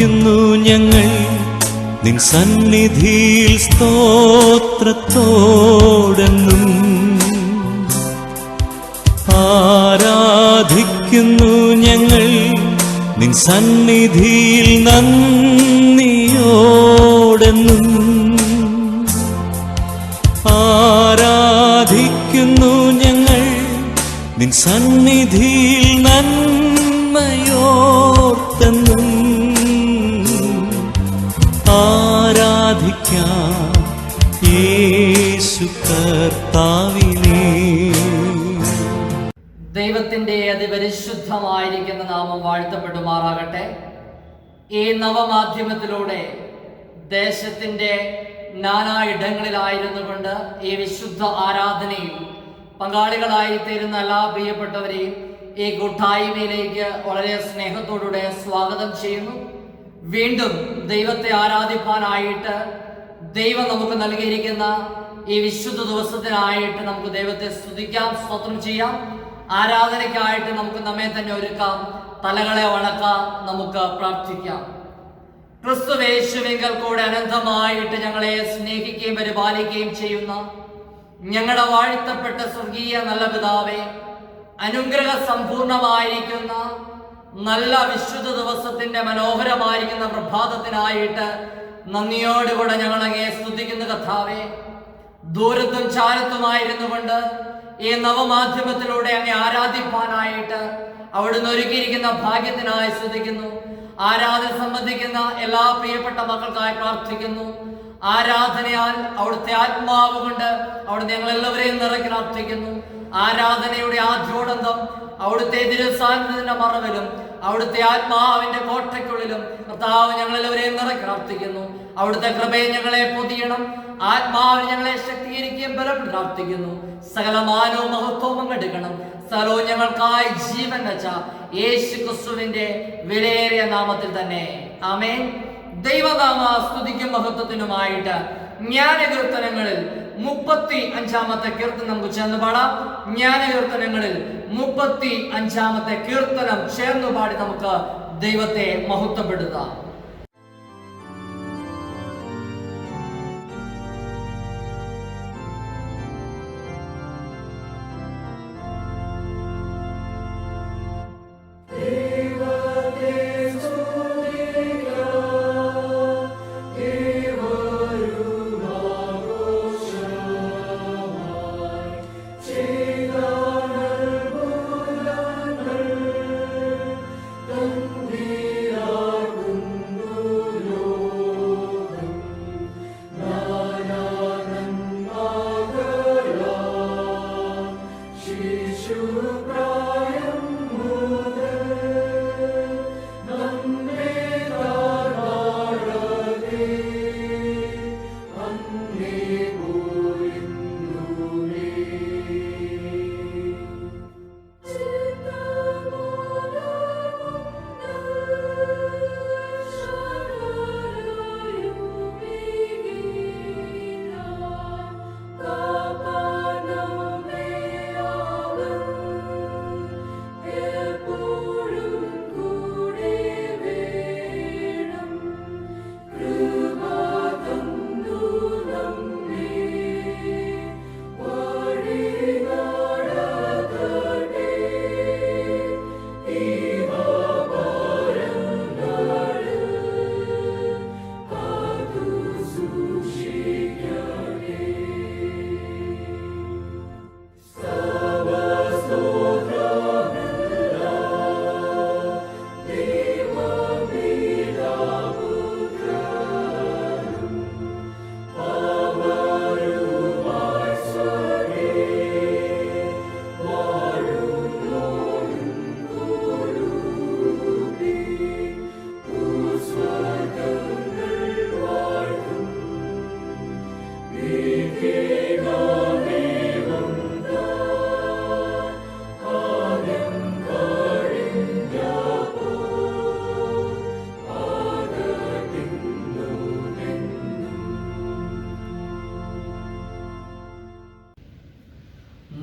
ആരാധിക്കുന്നു ഞങ്ങൾ നിൻ സന്നിധിയിൽ സ്തോത്രത്തോടെന്നും. ആരാധിക്കുന്നു ഞങ്ങൾ നിൻ സന്നിധിയിൽ നന്ദിയോടെന്നും. ആരാധിക്കുന്നു ഞങ്ങൾ നിൻ സന്നിധിയിൽ നന്മയോർത്തെന്നും. ആരാധിക്കാം യേശു കർത്താവിനെ. ദൈവത്തിന്റെ അതിപരിശുദ്ധമായിരിക്കുന്ന നാമം വാഴ്ത്തപ്പെടുമാറാകട്ടെ. ഈ നവമാധ്യമത്തിലൂടെ ദേശത്തിന്റെ നാനാ ഇടങ്ങളിലായിരുന്നു കൊണ്ട് ഈ വിശുദ്ധ ആരാധനയിൽ പങ്കാളികളായി തീരുന്ന എല്ലാ പ്രിയപ്പെട്ടവരെയും ഈ കൂട്ടായ്മയിലേക്ക് വളരെ സ്നേഹത്തോടെ സ്വാഗതം ചെയ്യുന്നു. വീണ്ടും ദൈവത്തെ ആരാധിപ്പാനായിട്ട് ദൈവം നമുക്ക് നൽകിയിരിക്കുന്ന ഈ വിശുദ്ധ ദിവസത്തിനായിട്ട് നമുക്ക് ദൈവത്തെ സ്തുതിക്കാം, സ്തോത്രം ചെയ്യാം. ആരാധനയ്ക്കായിട്ട് നമുക്ക് നമ്മെ തന്നെ ഒരുക്കാം, തലകളെ വണക്കാം, നമുക്ക് പ്രാർത്ഥിക്കാം. ക്രിസ്തുവേശുവിങ്കൽ കൂടെ അനന്തമായിട്ട് ഞങ്ങളെ സ്നേഹിക്കുകയും പരിപാലിക്കുകയും ചെയ്യുന്ന ഞങ്ങളുടെ വാഴ്ത്തപ്പെട്ട സ്വർഗീയ നല്ല പിതാവേ, അനുഗ്രഹ സമ്പൂർണമായിരിക്കുന്ന നല്ല വിശുദ്ധ ദിവസത്തിന്റെ മനോഹരമായിരിക്കുന്ന പ്രഭാതത്തിനായിട്ട് നന്ദിയോടുകൂടെ ഞങ്ങൾ അങ്ങയെ സ്തുതിക്കുന്ന കർത്താവേ. ദൂരത്തും ചാരത്തുമായിരുന്നു കൊണ്ട് ഈ നവമാധ്യമത്തിലൂടെ അങ്ങേ ആരാധിപ്പാനായിട്ട് അവിടുന്ന് ഒരുക്കിയിരിക്കുന്ന ഭാഗ്യത്തിനായി സ്തുതിക്കുന്നു. ആരാധന സംബന്ധിക്കുന്ന എല്ലാ പ്രിയപ്പെട്ട മക്കൾക്കായി പ്രാർത്ഥിക്കുന്നു. ആരാധനയാൽ അവിടുത്തെ ആത്മാവ് കൊണ്ട് അവിടുന്ന് ഞങ്ങളെല്ലാവരെയും നിറയ്ക്ക് പ്രാർത്ഥിക്കുന്നു. ആരാധനയുടെ ആദ്യോടന്തം അവിടുത്തെ തിരുസാന്നിധ്യത്തിന്റെ മറവിലും അവിടുത്തെ ആത്മാവിന്റെ കോട്ടയ്ക്കുള്ളിലും കർത്താവ് ഞങ്ങളെല്ലാവരെയും നിറയ്ക്ക് പ്രാർത്ഥിക്കുന്നു. അവിടുത്തെ കൃപയെ ഞങ്ങളെ പൊതിയണം, ആത്മാവിൽ ഞങ്ങളെ ശക്തീകരിക്കുകയും ബലപ്പെട്ട് പ്രാർത്ഥിക്കുന്നു. സകല മാനവും മഹത്വവും പങ്കെടുക്കണം. സകലവും ഞങ്ങൾക്കായി ജീവൻ വെച്ച യേശു ക്രിസ്തുവിന്റെ വിലയേറിയ നാമത്തിൽ തന്നെ ആമേൻ. ദൈവനാമ സ്തുതിക്കും മഹത്വത്തിനുമായിട്ട് ജ്ഞാനകീർത്തനങ്ങളിൽ 35-ാമത്തെ കീർത്തനം നമുക്ക് ചേർന്ന് പാടാം. ജ്ഞാനകീർത്തനങ്ങളിൽ 35-ാമത്തെ കീർത്തനം ചേർന്ന് പാടി നമുക്ക് ദൈവത്തെ മഹത്വപ്പെടുത്താം.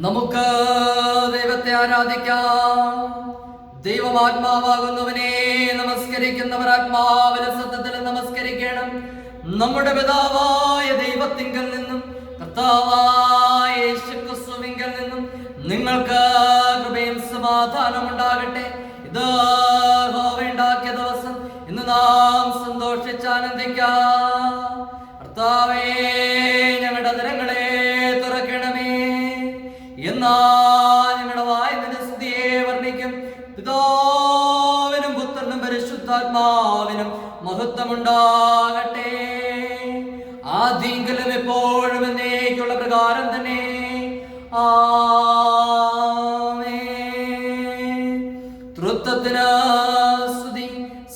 നമുക്ക് ദൈവത്തെ ആരാധിക്കാം. ദൈവമാത്മാവാകുന്നവനെ നമസ്കരിക്കുന്നവർ ആത്മാവിലും സത്യത്തിലും നമസ്കരിക്കണം. നമ്മുടെ പിതാവായ ദൈവത്തിങ്കൽ നിന്നും കർത്താവായ യേശുക്രിസ്തുവിങ്കൽ നിന്നും നിങ്ങൾക്ക് കൃപയും സമാധാനം ഉണ്ടാകട്ടെ. ഇത് യഹോവ ഉണ്ടാക്കിയ ദിവസം, ഇന്ന് നാം സന്തോഷിച്ച് ആനന്ദിക്കാം. കർത്താവേ, ഞങ്ങളുടെ അതിരങ്ങളെ തുറക്കണമേ. എന്നാ ഞങ്ങളുടെ വായ നിന്റെ സ്തുതിയെ വർണ്ണിക്കും. പിതാവിനും പുത്രനും പരിശുദ്ധാത്മാവിനും മഹത്വമുണ്ടാകട്ടെ. ആദ്യങ്കിലും എപ്പോഴും എന്നേക്കുള്ള പ്രകാരം തന്നെ. തൃത്വത്തിന് സ്തുതി.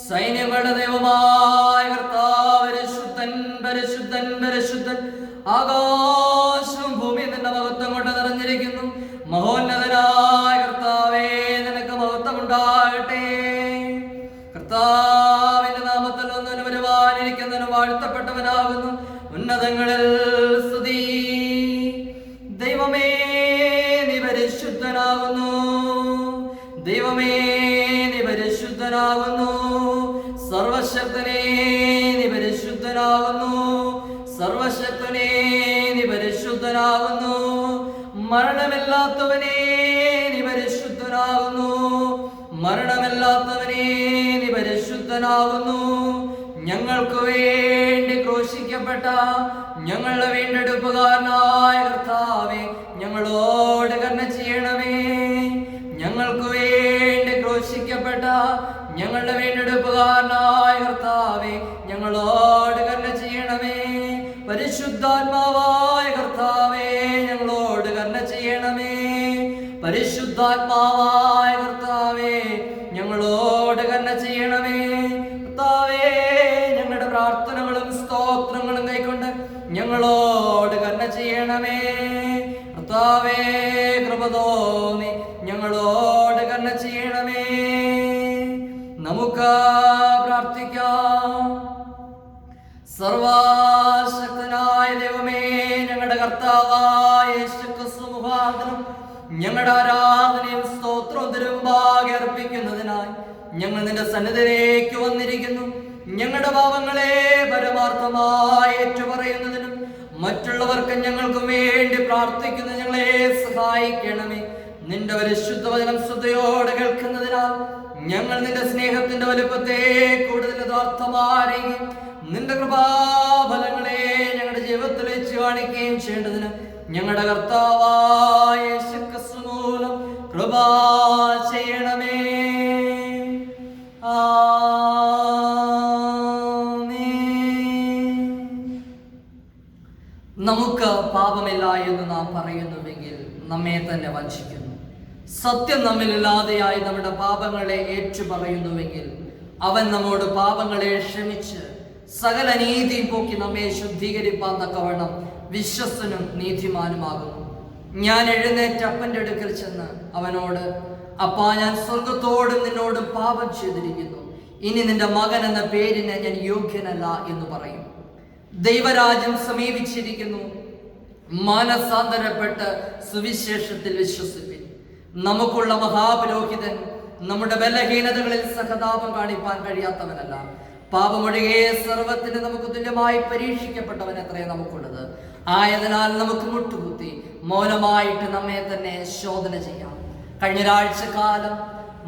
സൈന്യങ്ങളുടെ ദൈവമായ കർത്താവ് പരിശുദ്ധൻ, പരിശുദ്ധൻ, പരിശുദ്ധൻ. ആകാശവും ഭൂമിയും നിന്റെ മഹത്വം കൊണ്ട് നിറഞ്ഞിരിക്കുന്നു. മഹോന്നതനായ കർത്താവേ, നിനക്ക് മഹത്വം ഉണ്ടാകട്ടെ. കർത്താവിന്റെ നാമത്തിൽ ഒന്നിനു വരുവാനിരിക്കുന്നതിന് വാഴ്ത്തപ്പെട്ടവനാകുന്നു. ഉന്നതങ്ങളിൽ സ്തുതി. ദൈവമേ, നീ പരിശുദ്ധനാകുന്നു. ദൈവമേ, നീ പരിശുദ്ധനാകുന്നു. സർവശക്തനേ, നീ പരിശുദ്ധനാകുന്നു. സർവശക്തനേ, നീ പരിശുദ്ധനാകുന്നു. മരണമില്ലാത്തവനേ, നീ പരിശുദ്ധനാകുന്നു. മരണമില്ലാത്തവനേ, നീ പരിശുദ്ധനാകുന്നു. ഞങ്ങൾക്ക് വേണ്ടി ക്രൂശിക്കപ്പെട്ട ഞങ്ങളുടെ വീണ്ടെടുപ്പുകാരനായ കർത്താവേ, ഞങ്ങളോട് കരുണ ചെയ്യണമേ. ഞങ്ങൾക്ക് വേണ്ടി ക്രൂശിക്കപ്പെട്ട ഞങ്ങളുടെ വീണ്ടെടുപ്പുകാരനായ കർത്താവേ, ഞങ്ങളോട് കരുണ ചെയ്യണമേ. പരിശുദ്ധാത്മാവായ കർത്താവേ, ഞങ്ങളോട് കരുണ ചെയ്യണമേ. പരിശുദ്ധാത്മാവായ കർത്താവേ, ഞങ്ങളോട് കരുണ ചെയ്യണമേ. കർത്താവേ, ഞങ്ങളുടെ പ്രാർത്ഥനകളും സ്തോത്രങ്ങളും കൈക്കൊണ്ട് ഞങ്ങളോട് കരുണ ചെയ്യണമേ. കർത്താവേ, കൃപ തോന്നി ഞങ്ങളോട് കരുണ ചെയ്യണമേ. നമുക്ക് പ്രാർത്ഥിക്കാം. സർവശക്തനായ ദൈവമേ, ഞങ്ങളുടെ കർത്താവായ യേശുക്രിസ്തു മുഖാന്തരം ഞങ്ങളുടെ ആരാധനയും സ്തോത്രവും തിരുമുമ്പാകെ അർപ്പിക്കുന്നതിനായി ഞങ്ങൾ നിന്റെ സന്നിധിയിലേക്ക് വന്നിരിക്കുന്നു. ഞങ്ങളുടെ പാപങ്ങളെ പരമാർത്ഥമായി ഏറ്റുപറയുന്നതിനും മറ്റുള്ളവർക്ക് ഞങ്ങൾക്കും വേണ്ടി പ്രാർത്ഥിക്കുന്ന ഞങ്ങളെ സഹായിക്കണമേ. നിന്റെ പരിശുദ്ധ വചനം ശ്രദ്ധയോടെ കേൾക്കുന്നതിനാൽ ഞങ്ങൾ നിന്റെ സ്നേഹത്തിന്റെ വലുപ്പത്തെ കൂടുതൽ യഥാർത്ഥമായി നിന്റെ കൃപാഫലങ്ങളെ ഞങ്ങളുടെ ജീവിതത്തിൽ വെച്ച് കാണിക്കുകയും ചെയ്യേണ്ടതിന് ഞങ്ങളുടെ കർത്താവായ യേശുക്രിസ്തു മൂലം കൃപ ചെയ്യണമേ. നമുക്ക് പാപമില്ല എന്ന് നാം പറയുന്നുവെങ്കിൽ നമ്മെ തന്നെ വഞ്ചിക്കുന്നു. സത്യം നമ്മിലില്ലാതെയായി നമ്മുടെ പാപങ്ങളെ ഏറ്റുപറയുന്നുവെങ്കിൽ അവൻ നമ്മോട് പാപങ്ങളെ ക്ഷമിച്ച് സകല നീതിയും പോക്കി നമ്മെ ശുദ്ധീകരിപ്പാൻ തക്കവണ്ണം വിശ്വസ്തനും നീതിമാനുമാകുന്നു. ഞാൻ എഴുന്നേറ്റ് അപ്പൻ്റെ അടുക്കൽ ചെന്ന് അവനോട്, അപ്പാ, ഞാൻ സ്വർഗത്തോടും നിന്നോടും പാപം ചെയ്തിരിക്കുന്നു. ഇനി നിന്റെ മകൻ എന്ന പേരിന് ഞാൻ യോഗ്യനല്ല എന്ന് പറയും. ദൈവരാജ്യം സമീപിച്ചിരിക്കുന്നു. മാനസാന്തരപ്പെട്ട് സുവിശേഷത്തിൽ വിശ്വസിപ്പിൻ. നമുക്കുള്ള മഹാപുരോഹിതൻ നമ്മുടെ ബലഹീനതകളിൽ സഹതാപം കാണിപ്പാൻ കഴിയാത്തവനല്ല. പാപമൊഴികെ സർവത്തിന് നമുക്ക് തുല്യമായി പരീക്ഷിക്കപ്പെട്ടവൻ എത്രയേ നമുക്കുള്ളത്. ആയതിനാൽ നമുക്ക് മുട്ടുകുത്തി മൗനമായിട്ട് നമ്മെ തന്നെ ശോധന ചെയ്യാം. കഴിഞ്ഞ ഒരാഴ്ച കാലം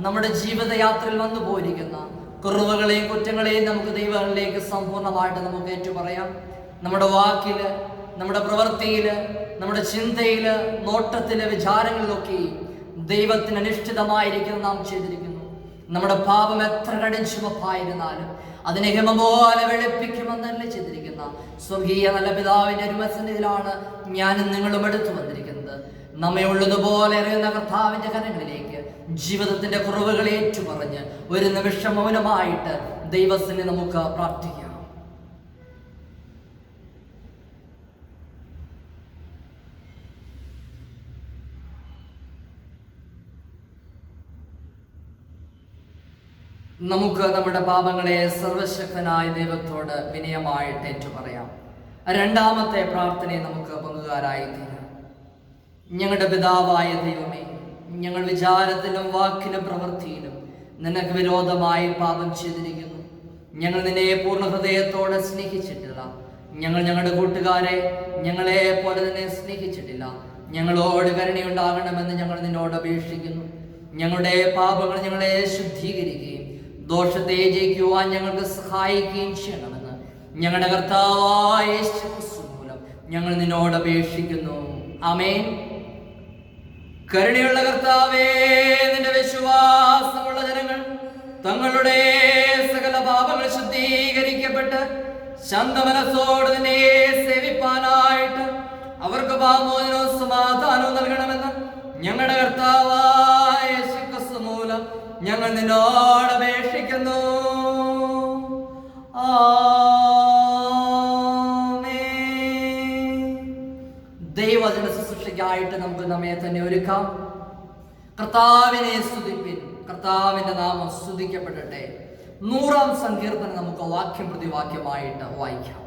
നമ്മുടെ ജീവിതയാത്രയിൽ വന്നു പോയിരിക്കുന്ന കുറവുകളെയും കുറ്റങ്ങളെയും നമുക്ക് ദൈവങ്ങളിലേക്ക് സമ്പൂർണ്ണമായിട്ട് നമുക്ക് ഏറ്റുപറയാം. നമ്മുടെ വാക്കില്, നമ്മുടെ പ്രവൃത്തിയില്, നമ്മുടെ ചിന്തയില്, നോട്ടത്തില്, വിചാരങ്ങളിലൊക്കെ ദൈവത്തിന് അനിഷ്ഠിതമായിരിക്കും നാം ചെയ്തിരിക്കുന്നു. നമ്മുടെ പാപം എത്ര കടുംചുമപ്പായിരുന്നാലും അതിനെ ഹിമ പോലെ വെളുപ്പിക്കുമെന്നല്ല ചെയ്തിരിക്കുന്ന സ്വർഗീയ നല്ല പിതാവിന്റെ അരുമസന്നിധിയിലാണ് ഞാനും നിങ്ങളും എടുത്തു വന്നിരിക്കുന്നത്. നമ്മെ ഉള്ളതുപോലെ അറിയുന്ന കർത്താവിന്റെ കരങ്ങളിലേക്ക് ജീവിതത്തിന്റെ കുറവുകൾ ഏറ്റുപറഞ്ഞ് ഒരു നിമിഷം മൗനമായിട്ട് ദൈവത്തിന് നമുക്ക് പ്രാർത്ഥിക്കാം. നമുക്ക് നമ്മുടെ പാപങ്ങളെ സർവശക്തനായ ദൈവത്തോട് വിനയമായിട്ട് ഏറ്റുപറയാം. രണ്ടാമത്തെ പ്രാർത്ഥനയെ നമുക്ക് പങ്കുകാരായി തീരാം. ഞങ്ങളുടെ പിതാവായ ദൈവമേ, ഞങ്ങൾ വിചാരത്തിലും വാക്കിലും പ്രവൃത്തിയിലും നിനക്ക് വിരോധമായി പാപം ചെയ്തിരിക്കുന്നു. ഞങ്ങൾ നിന്നെ പൂർണ്ണ ഹൃദയത്തോടെ സ്നേഹിച്ചിട്ടില്ല. ഞങ്ങൾ ഞങ്ങളുടെ കൂട്ടുകാരെ ഞങ്ങളെ പോലെ തന്നെ സ്നേഹിച്ചിട്ടില്ല. ഞങ്ങളോട് കരുണയുണ്ടാകണമെന്ന് ഞങ്ങൾ നിന്നോട് അപേക്ഷിക്കുന്നു. ഞങ്ങളുടെ പാപങ്ങൾ ഞങ്ങളെ ശുദ്ധീകരിക്കുകയും ദോഷത്തെ ജയിക്കുവാൻ ഞങ്ങൾക്ക് സഹായിക്കുകയും ചെയ്യണമെന്ന് ഞങ്ങളുടെ കർത്താവായ യേശു ക്രിസ്തു മൂലം ഞങ്ങൾ നിന്നോട് അപേക്ഷിക്കുന്നു. ആമേൻ. കരുണയുള്ള കർത്താവേ, നിന്റെ വിശ്വാസമുള്ള ജനങ്ങൾ തങ്ങളുടെ സകല പാപങ്ങൾ ശുദ്ധീകരിക്കപ്പെട്ട് ശാന്തമനസ്സോട് നിന്നെ സേവിപ്പാനായിട്ട് അവർക്ക് പാപമോചനവും സമാധാനവും നൽകണമെന്ന് ഞങ്ങളുടെ കർത്താവായ യേശു ക്രിസ്തു മൂലം ഞങ്ങൾ നിന്നോട് അപേക്ഷിക്കുന്നു. ദൈവജന ശുശ്രൂഷയ്ക്കായിട്ട് നമുക്ക് നമ്മെ തന്നെ ഒരുക്കാം. കർത്താവിനെ സ്തുതിപ്പിൻ. കർത്താവിന്റെ നാമം സ്തുതിക്കപ്പെടട്ടെ. 100-ാം സങ്കീർത്തനം നമുക്ക് വാക്യം പ്രതിവാക്യമായിട്ട് വായിക്കാം.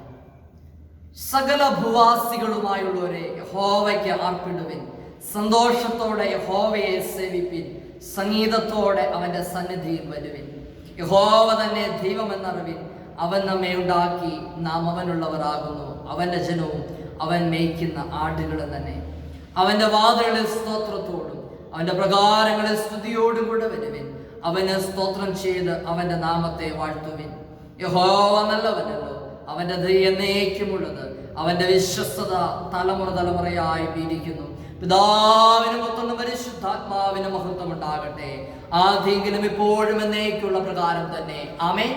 സകല ഭൂവാസികളുമായുള്ളവരെ യഹോവയ്ക്ക് അർപ്പിടുവിൻ. സന്തോഷത്തോടെ യഹോവയെ സേവിപ്പിൻ. സംഗീതത്തോടെ അവന്റെ സന്നിധിയിൽ വരുവിൻ. യഹോവ തന്നെ ദൈവമെന്നറിവിൻ. അവൻ നമ്മെ ഉണ്ടാക്കി, നാം അവനുള്ളവരാകുന്നു. അവന്റെ ജനവും അവൻ മേയ്ക്കുന്ന ആടുകളും തന്നെ. അവന്റെ വാതിലുകളിൽ സ്തോത്രത്തോടും അവന്റെ പ്രകാരങ്ങളിൽ സ്തുതിയോടും കൂടെ വരുവിൻ. അവന് സ്തോത്രം ചെയ്ത് അവന്റെ നാമത്തെ വാഴ്ത്തുവിൻ. യഹോവ നല്ലവനല്ലോ, അവന്റെ ദയ എന്നേക്കുമുള്ളത്. അവന്റെ വിശ്വസ്തത തലമുറ തലമുറയായി ഇരിക്കുന്നു. പിതാവിനും പുത്രനും പരിശുദ്ധാത്മാവിനും മഹത്വം ഉണ്ടാകട്ടെ, ആദ്യെങ്കിലും ഇപ്പോഴും എന്നേക്കുള്ള പ്രകാരം തന്നെ. ആമേൻ.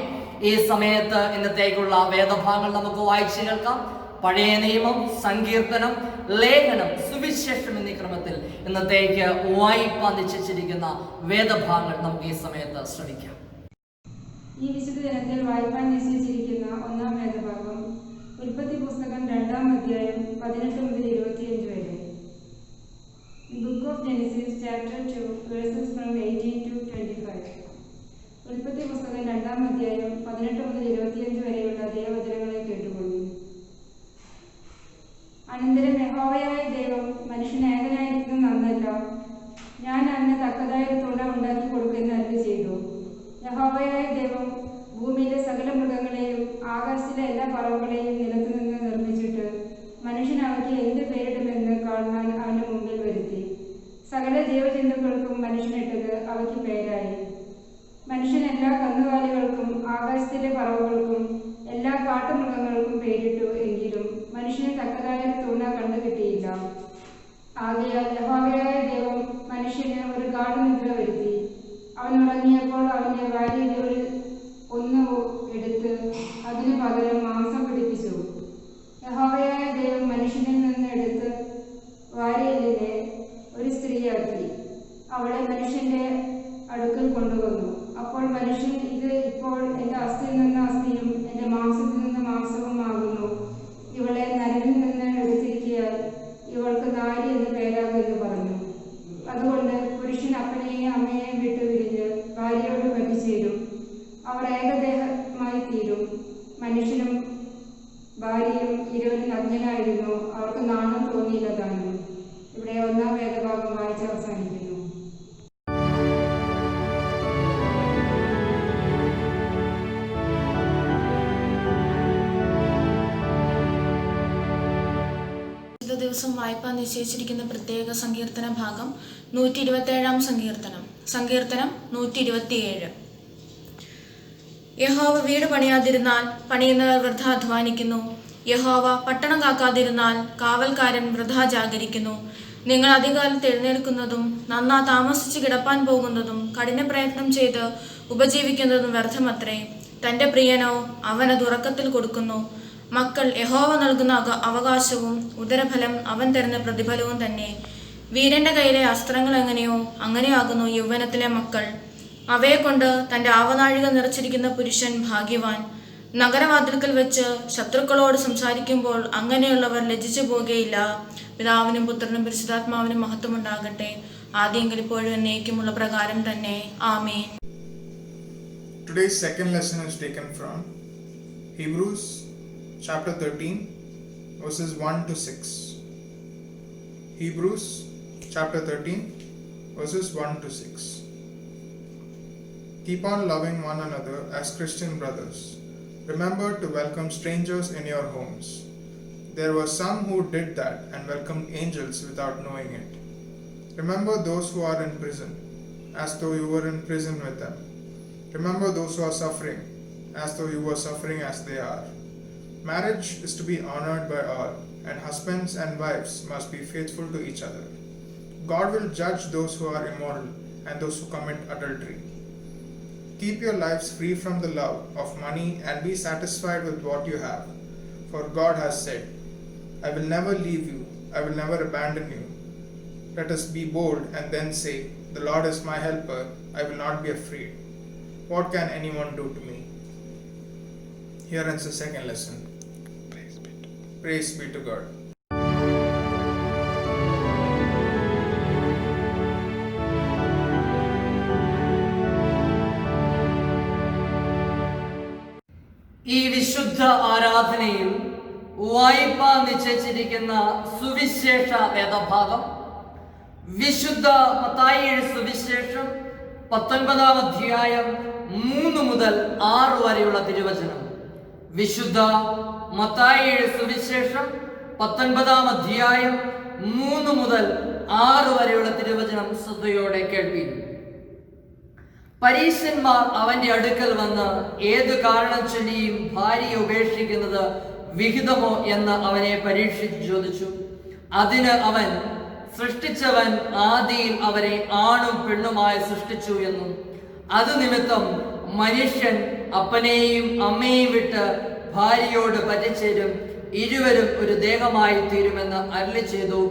ഈ സമയത്ത് ഇന്നത്തേക്കുള്ള വേദഭാഗങ്ങൾ നമുക്ക് വായിച്ചു കേൾക്കാം. പഴയ നിയമം, സങ്കീർത്തനം, ലേഖനം, സുവിശേഷം എന്നീ ക്രമത്തിൽ ഇന്നത്തേക്ക് വായിപ്പാൻ നിശ്ചയിച്ചിരിക്കുന്ന വേദഭാഗങ്ങൾ നമുക്ക് ഈ സമയത്ത് ശ്രമിക്കാം. ഈ വിശുദ്ധ ദിനത്തിൽ വായിപ്പാൻ നിശ്ചയിച്ചിരിക്കുന്ന ഒന്നാം വേദഭാഗം ഉൽപ്പത്തി പുസ്തകം 2-ാം അധ്യായം 18 മുതൽ 25 വരെ. Book of Genesis chapter 2 versus from 18 to 25. ഉൽപ്പത്തി പുസ്തകം 2-ാം അധ്യായം 18 മുതൽ 25 വരെയുള്ള ദൈവവചനങ്ങളെ കേട്ടുകൊള്ളു. അനന്തരം യഹോവയായ ദൈവം മനുഷ്യൻ ഏകനായിരിക്കുന്നത് നന്നല്ല, ഞാൻ അവന് തക്കതായ തുണ ഉണ്ടാക്കി കൊടുക്കുമെന്ന് അരുളി ചെയ്തു. യഹോവയായ ദൈവം ഭൂമിയിലെ സകല മൃഗങ്ങളെയും ആകാശത്തിലെ എല്ലാ പറവുകളെയും നിലത്തു നിന്ന് നിർമ്മിച്ചിട്ട് മനുഷ്യൻ അവയ്ക്ക് എന്ത് പേരിടുമെന്ന് കാണുവാൻ അവന്റെ മുമ്പിൽ വരുത്തി. സകല ജീവജന്തുക്കൾക്കും മനുഷ്യനിട്ടത് അവയ്ക്ക് പേരായി. മനുഷ്യൻ എല്ലാ കന്നുകാലികൾക്കും ആകാശത്തിലെ പറവുകൾക്കും എല്ലാ കാട്ടുമൃഗങ്ങൾക്കും പേരിട്ടു. എങ്കിലും മനുഷ്യന് തക്കതായ തുണ കണ്ടുകിട്ടിയില്ല. ആകയാൽ യഹോവയായ ദൈവം മനുഷ്യന് ഒരു ഗാഠനിദ്ര വരുത്തി. അവൻ ഉറങ്ങിയപ്പോൾ അവന്റെ വാരിയിൽ ഒന്ന് എടുത്ത് അതിനു പകരം മാംസം പിടിപ്പിച്ചു. യഹോവയായ ദൈവം മനുഷ്യനിൽ നിന്ന് എടുത്ത് വാരിയലിനെ ഒരു സ്ത്രീയാക്കി അവളെ മനുഷ്യന്റെ അടുക്കൽ കൊണ്ടുവന്നു. അപ്പോൾ മനുഷ്യൻ, ഇത് ഇപ്പോൾ എന്റെ അസ്ഥിയിൽ നിന്ന് അസ്ഥിയും എന്റെ മാംസത്തിൽ നിന്ന് മാംസവും ആകുന്നു. ഇവളെ നരനിൽ നിന്ന് എടുത്തിരിക്കയാൽ ഇവൾക്ക് നാരി എന്ന് പേരാകുമെന്ന് പറഞ്ഞു. അതുകൊണ്ട് പുരുഷൻ അപ്പനെയും അമ്മയെയും വിട്ടുപിരിഞ്ഞ് ഭാര്യയോട് പറ്റിച്ചേരും. അവർ ഏകദേഹമായി തീരും. മനുഷ്യനും ഭാര്യയും ഇരുവരും നഗ്നനായിരുന്നു, അവർക്ക് നാണം തോന്നിയില്ലതാനും. ഇവിടെ ഒന്നാം വേദഭാഗം വായിച്ച് അവസാനിക്കുന്നു. ദിവസം വായ്പാൻ നിശ്ചയിച്ചിരിക്കുന്ന പ്രത്യേക സങ്കീർത്തന ഭാഗം 127-ാം സങ്കീർത്തനം. സങ്കീർത്തനം 127. യഹോവ വീട് പണിയാതിരുന്നാൽ പണിയുന്നവർ വൃഥ അധ്വാനിക്കുന്നു. യഹോവ പട്ടണം കാക്കാതിരുന്നാൽ കാവൽക്കാരൻ വൃഥ ജാഗരിക്കുന്നു. നിങ്ങൾ അധികാലത്ത് എഴുന്നേൽക്കുന്നതും നന്നാ താമസിച്ച് കിടപ്പാൻ പോകുന്നതും കഠിന പ്രയത്നം ചെയ്ത് ഉപജീവിക്കുന്നതും വ്യർത്ഥമത്രേ. തൻ്റെ പ്രിയനോ അവനത് ഉറക്കത്തിൽ കൊടുക്കുന്നു. മക്കൾ യഹോവ നൽകുന്ന അവകാശവും ഉദരഫലം അവൻ തരുന്ന പ്രതിഫലവും തന്നെ. വീരന്റെ കയ്യിലെ അസ്ത്രങ്ങൾ എങ്ങനെയോ അങ്ങനെയാകുന്നു യൗവനത്തിലെ മക്കൾ. അവയെ കൊണ്ട് തൻ്റെ ആവനാഴിക നിറച്ചിരിക്കുന്ന പുരുഷൻ ഭാഗ്യവാൻ. നഗരവാതിൽക്കൽ വെച്ച് ശത്രുക്കളോട് സംസാരിക്കുമ്പോൾ അങ്ങനെയുള്ളവർ ലജ്ജിച്ചു പോകുകയില്ല. പിതാവിനും പുത്രനും പരിശുദ്ധാത്മാവിനും മഹത്വമുണ്ടാകട്ടെ, ആദ്യമെങ്കിൽ ഇപ്പോഴും എന്നേക്കുമുള്ള പ്രകാരം തന്നെ. ആമേൻ. Today's second lesson is taken from Hebrews chapter 13 verses 1 to 6. Hebrews chapter 13 verses 1 to 6. Keep on loving one another as Christian brothers. Remember to welcome strangers in your homes. There were some who did that and welcomed angels without knowing it. Remember those who are in prison, as though you were in prison with them. Remember those who are suffering, as though you were suffering as they are. Marriage is to be honored by all, and husbands and wives must be faithful to each other. God will judge those who are immoral and those who commit adultery. Keep your lives free from the love of money and be satisfied with what you have. For God has said, I will never leave you, I will never abandon you. Let us be bold and then say, the Lord is my helper, I will not be afraid. What can anyone do to me? Here ends the second lesson. Praise be to God. ഈ വിശുദ്ധ ആരാധനയിൽ വായിപ്പാൻ നിശ്ചയിച്ചിരിക്കുന്ന സുവിശേഷ വേദഭാഗം വിശുദ്ധ മത്തായിയുടെ സുവിശേഷം 19-ാം അധ്യായം 3 മുതൽ 6 വരെയുള്ള തിരുവചനം. വിശുദ്ധ മത്തായിയുടെ സുവിശേഷം 19-ാം അധ്യായം 3 മുതൽ 6 വരെയുള്ള തിരുവചനം ശ്രദ്ധയോടെ കേൾപ്പീൻ. പരീശന്മാർ അവന്റെ അടുക്കൽ വന്ന് ഏത് കാരണം ചൊല്ലിയും ഭാര്യയെ ഉപേക്ഷിക്കുന്നത് വിഹിതമോ എന്ന് അവനെ പരീക്ഷിച്ച് ചോദിച്ചു. അതിന് അവൻ, സൃഷ്ടിച്ചവൻ ആദിയിൽ അവരെ ആണും പെണ്ണുമായി സൃഷ്ടിച്ചു എന്നും അത് നിമിത്തം മനുഷ്യൻ അപ്പനെയും അമ്മയെയും വിട്ട് ഭാര്യയോട് പറ്റിച്ചേരും, ഇരുവരും ഒരു ദേഹമായി തീരുമെന്ന് അരുളി ചെയ്തു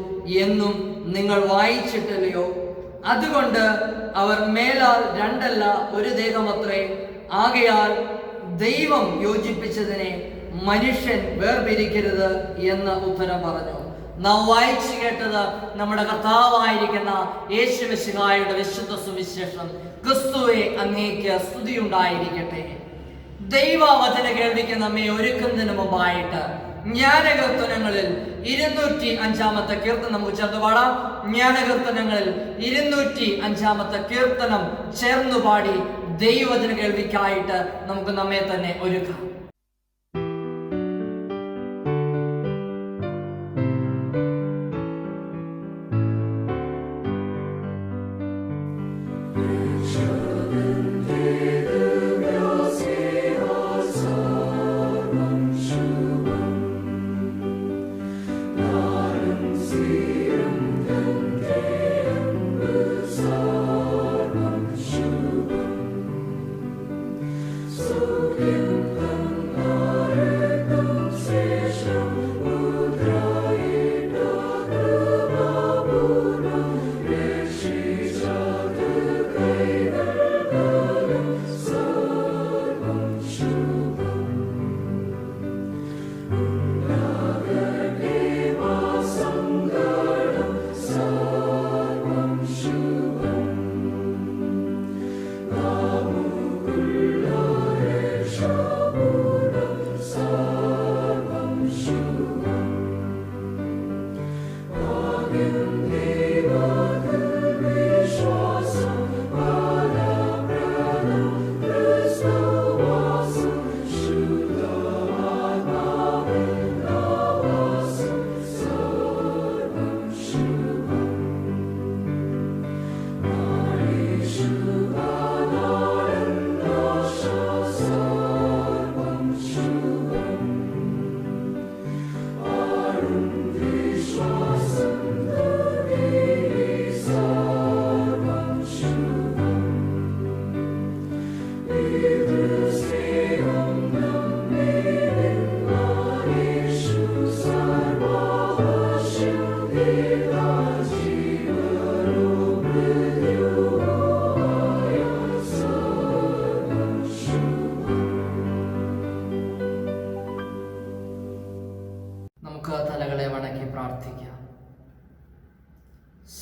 എന്നും നിങ്ങൾ വായിച്ചിട്ടില്ലയോ? അതുകൊണ്ട് അവർ മേലാൽ രണ്ടല്ല ഒരു ദേഹമത്രേ. ആകയാൽ ദൈവം യോജിപ്പിച്ചതിനെ മനുഷ്യൻ വേർപിരിക്കരുത് എന്ന് ഉത്തരം പറഞ്ഞു. നാം വായിച്ചു കേട്ടത് നമ്മുടെ കർത്താവായിരിക്കുന്ന യേശുമിശിഹായുടെ വിശുദ്ധ സുവിശേഷം. ക്രിസ്തുവേ, അങ്ങേക്ക് സ്തുതിയുണ്ടായിരിക്കട്ടെ. ദൈവവചന കേൾവിക്ക് നമ്മെ ഒരുക്കുന്നതിന് മുമ്പായിട്ട് ജ്ഞാനകീർത്തനങ്ങളിൽ 205-ാമത്തെ കീർത്തനം നമുക്ക് ചേർന്ന് പാടാം. ജ്ഞാനകീർത്തനങ്ങളിൽ 205-ാമത്തെ കീർത്തനം ചേർന്നു പാടി ദൈവവചന കേൾവിക്കായിട്ട് നമുക്ക് നമ്മെ തന്നെ ഒരുക്കാം.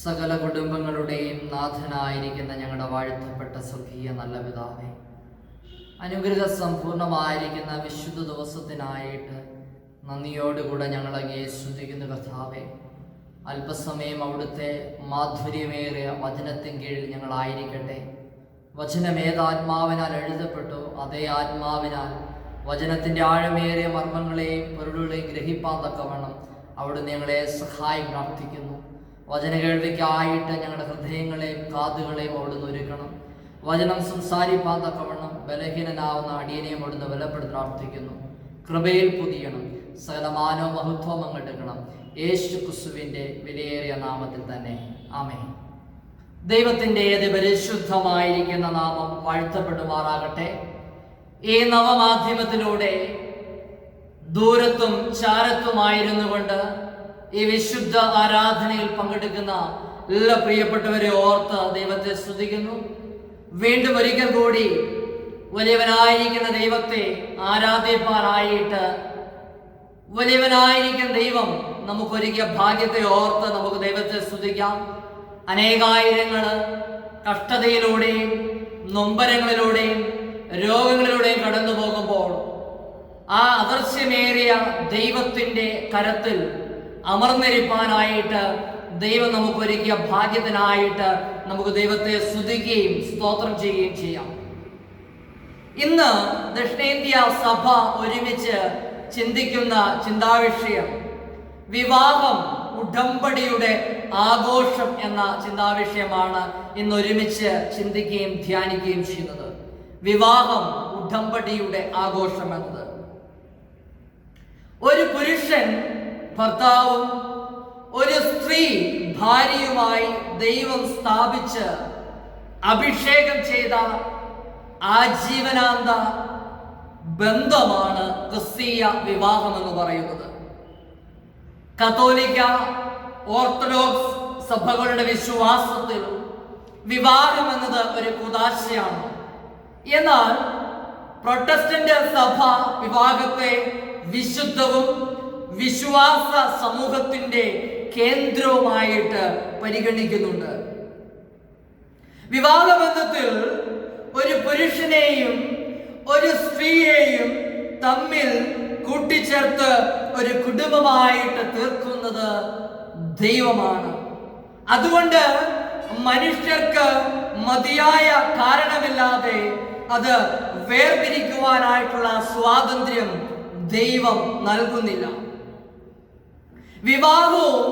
സകല കുടുംബങ്ങളുടെയും നാഥനായിരിക്കുന്ന ഞങ്ങളുടെ വാഴ്ത്തപ്പെട്ട സ്വർഗീയ നല്ല പിതാവേ, അനുഗ്രഹ സമ്പൂർണമായിരിക്കുന്ന വിശുദ്ധ ദിവസത്തിനായിട്ട് നന്ദിയോടുകൂടെ ഞങ്ങളങ്ങേ സ്തുതിക്കുന്ന കർത്താവേ, അല്പസമയം അവിടുത്തെ മാധുര്യമേറിയ വചനത്തിൻ കീഴിൽ ഞങ്ങളായിരിക്കട്ടെ. വചനം ഏതാത്മാവിനാൽ എഴുതപ്പെട്ടു, അതേ ആത്മാവിനാൽ വചനത്തിൻ്റെ ആഴമേറിയ മർമ്മങ്ങളെയും പൊരുളുകളെയും ഗ്രഹിപ്പാൻ തക്കവണ്ണം അവിടുന്ന് ഞങ്ങളെ സഹായം പ്രാർത്ഥിക്കുന്നു. വചന കേൾവിക്കായിട്ട് ഞങ്ങളുടെ ഹൃദയങ്ങളെയും കാതുകളെയും അവിടുന്ന് ഒരുക്കണം. വചനം സംസാരിപ്പാൻ തക്കവണ്ണം ബലഹീനനാവുന്ന അടിയനെയും അവിടുന്ന് ബലപ്പെടുത്തി പ്രാർത്ഥിക്കുന്നു. കൃപയിൽ പുതിയണം, സകലമാനോ മഹത്വം അങ്ങെടുക്കണം. യേശു ക്രിസ്തുവിൻ്റെ വിലയേറിയ നാമത്തിൽ തന്നെ ആമേൻ. ദൈവത്തിൻ്റെ പരിശുദ്ധമായിരിക്കുന്ന നാമം വാഴ്ത്തപ്പെടുമാറാകട്ടെ. ഈ നവമാധ്യമത്തിലൂടെ ദൂരത്തും ചാരത്തുമായിരുന്നു കൊണ്ട് ഈ വിശുദ്ധ ആരാധനയിൽ പങ്കെടുക്കുന്ന എല്ലാ പ്രിയപ്പെട്ടവരെ ഓർത്ത് ദൈവത്തെ സ്തുതിക്കുന്നു. വീണ്ടും ഒരിക്കൽ കൂടി വലിയവനായിരിക്കുന്ന ദൈവത്തെ ആരാധിപ്പാനായിട്ട് വലിയവനായിരിക്കുന്ന ദൈവം നമുക്കൊരുക്കിയ ഭാഗ്യത്തെ ഓർത്ത് നമുക്ക് ദൈവത്തെ സ്തുതിക്കാം. അനേകായിരങ്ങൾ കഷ്ടതയിലൂടെയും നൊമ്പരങ്ങളിലൂടെയും രോഗങ്ങളിലൂടെയും കടന്നു പോകുമ്പോൾ ആ അദൃശ്യമേറിയ ദൈവത്തിൻ്റെ കരത്തിൽ അമർന്നിരിപ്പാനായിട്ട് ദൈവം നമുക്കൊരുക്കിയ ഭാഗ്യത്തിനായിട്ട് നമുക്ക് ദൈവത്തെ സ്തുതിക്കുകയും സ്തോത്രം ചെയ്യുകയും ചെയ്യാം. ഇന്ന് ദക്ഷിണേന്ത്യ സഭ ഒരുമിച്ച് ചിന്തിക്കുന്ന ചിന്താവിഷയം വിവാഹം, ഉടമ്പടിയുടെ ആഘോഷം എന്ന ചിന്താവിഷയമാണ് ഇന്ന് ഒരുമിച്ച് ചിന്തിക്കുകയും ധ്യാനിക്കുകയും ചെയ്യുന്നത്. വിവാഹം, ഉടമ്പടിയുടെ ആഘോഷം എന്നത് ഒരു പുരുഷൻ ഭർത്താവും ഒരു സ്ത്രീ ഭാര്യയുമായി ദൈവം സ്ഥാപിച്ച് അഭിഷേകം ചെയ്ത ആജീവനാന്ത ബന്ധമാണ് ക്രിസ്തീയ വിവാഹം എന്ന് പറയുന്നത്. കത്തോലിക്ക, ഓർത്തഡോക്സ് സഭകളുടെ വിശ്വാസത്തിൽ വിവാഹം എന്നത് ഒരു കൂദാശയാണ്. എന്നാൽ പ്രൊട്ടസ്റ്റന്റ് സഭ വിവാഹത്തെ വിശുദ്ധവും വിശ്വാസ സമൂഹത്തിന്റെ കേന്ദ്രവുമായിട്ട് പരിഗണിക്കുന്നുണ്ട്. വിവാഹബന്ധത്തിൽ ഒരു പുരുഷനെയും ഒരു സ്ത്രീയെയും തമ്മിൽ കൂട്ടിച്ചേർത്ത് ഒരു കുടുംബമായിട്ട് തീർക്കുന്നത് ദൈവമാണ്. അതുകൊണ്ട് മനുഷ്യർക്ക് മതിയായ കാരണമില്ലാതെ അത് വേർപിരിക്കുവാനായിട്ടുള്ള സ്വാതന്ത്ര്യം ദൈവം നൽകുന്നില്ല. വിവാഹവും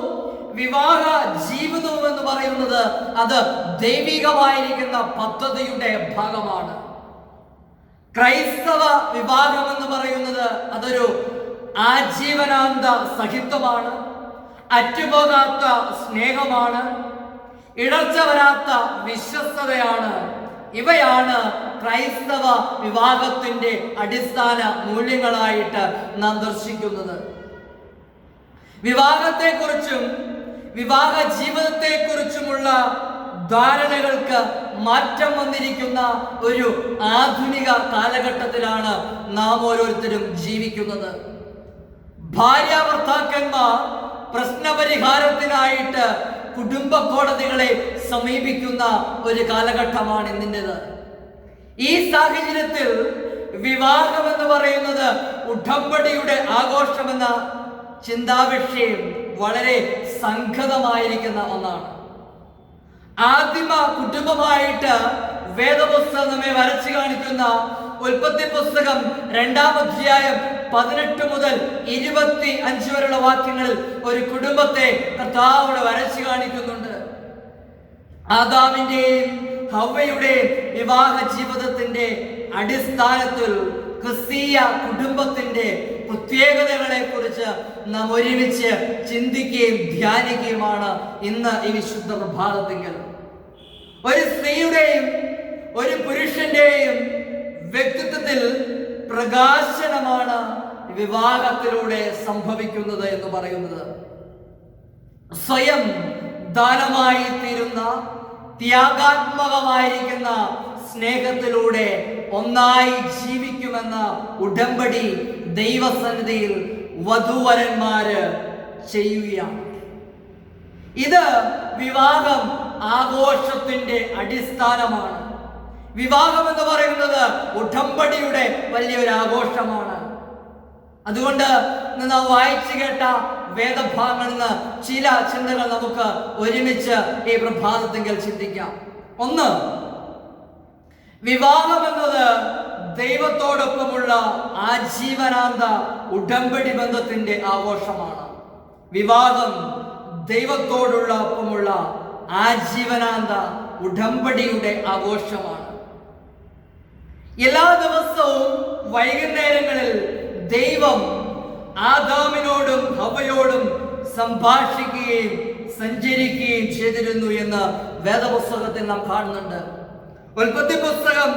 വിവാഹ ജീവിതവും എന്ന് പറയുന്നത് അത് ദൈവികമായിരിക്കുന്ന പദ്ധതിയുടെ ഭാഗമാണ്. ക്രൈസ്തവ വിവാഹം എന്ന് പറയുന്നത് അതൊരു ആജീവനാന്ത സഹിത്വമാണ്, അറ്റുപോകാത്ത സ്നേഹമാണ്, ഇടർച്ച വരാത്ത വിശ്വസ്തതയാണ്. ഇവയാണ് ക്രൈസ്തവ വിവാഹത്തിന്റെ അടിസ്ഥാന മൂല്യങ്ങളായിട്ട് നാം ദർശിക്കുന്നത്. വിവാഹത്തെക്കുറിച്ചും വിവാഹ ജീവിതത്തെക്കുറിച്ചുമുള്ള ധാരണകൾക്ക് മാറ്റം വന്നിരിക്കുന്ന ഒരു ആധുനിക കാലഘട്ടത്തിലാണ് നാം ഓരോരുത്തരും ജീവിക്കുന്നത്. ഭാര്യാഭർത്താക്കന്മാർ പ്രശ്നപരിഹാരത്തിനായിട്ട് കുടുംബ കോടതികളെ സമീപിക്കുന്ന ഒരു കാലഘട്ടമാണ് ഇന്നിൻ്റെത്. ഈ സാഹചര്യത്തിൽ വിവാഹം എന്ന് പറയുന്നത് ഉടമ്പടിയുടെ ആഘോഷമെന്ന ചിന്താവിഷയം വളരെ സംഘതമായിരിക്കുന്ന ഒന്നാണ്. ആദിമ കുടുംബമായിട്ട് വേദപുസ്തകം നമ്മെ വരച്ചു കാണിക്കുന്ന ഉൽപ്പത്തി പുസ്തകം 2-ാം അധ്യായം 18 മുതൽ 25 വരെയുള്ള വാക്യങ്ങളിൽ ഒരു കുടുംബത്തെ കർത്താവ് വരച്ചു കാണിക്കുന്നുണ്ട്. ആദാമിന്റെയും ഹവ്വയുടെയും വിവാഹ ജീവിതത്തിന്റെ അടിസ്ഥാനത്തിൽ ക്രിസ്തീയ കുടുംബത്തിന്റെ പ്രത്യേകതകളെ കുറിച്ച് നാം ഒരുമിച്ച് ചിന്തിക്കുകയും ധ്യാനിക്കുകയുമാണ് ഇന്ന് ഈ വിശുദ്ധ പ്രഭാതത്തിൽ. ഒരു സ്ത്രീയുടെയും ഒരു പുരുഷന്റെയും വ്യക്തിത്വത്തിൽ പ്രകാശനമാണ് വിവാഹത്തിലൂടെ സംഭവിക്കുന്നത് എന്ന് പറയുന്നത്. സ്വയം ദാനമായി തീരുന്ന ത്യാഗാത്മകമായിരിക്കുന്ന സ്നേഹത്തിലൂടെ ഒന്നായി ജീവിക്കുമെന്ന ഉടമ്പടി ദൈവസന്നിധിയിൽ വധൂവരന്മാര് ചെയ്യുകയാണ്. ഇത് വിവാഹം ആഘോഷത്തിന്റെ അടിസ്ഥാനമാണ്. വിവാഹം എന്ന് പറയുന്നത് ഉടമ്പടിയുടെ വലിയൊരു ആഘോഷമാണ്. അതുകൊണ്ട് നാം വായിച്ചു കേട്ട വേദഭാഗങ്ങളിൽ നിന്ന് ചില ചിന്തകൾ നമുക്ക് ഒരുമിച്ച് ഈ പ്രഭാതത്തിൽ ചിന്തിക്കാം. ഒന്ന്, വിവാഹം എന്നത് ദൈവത്തോടൊപ്പമുള്ള ആജീവനാന്ത ഉടമ്പടി ബന്ധത്തിന്റെ ആഘോഷമാണ്. വിവാഹം ദൈവത്തോടുള്ള ഒപ്പമുള്ള ആജീവനാന്ത ഉടമ്പടിയുടെ ആഘോഷമാണ്. എല്ലാ ദിവസവും വൈകുന്നേരങ്ങളിൽ ദൈവം ആദാമിനോടും ഹവ്വയോടും സംഭാഷിക്കുകയും സഞ്ചരിക്കുകയും ചെയ്തിരുന്നു എന്ന് വേദപുസ്തകത്തിൽ നാം കാണുന്നുണ്ട്. ഉൽപ്പത്തി പുസ്തകം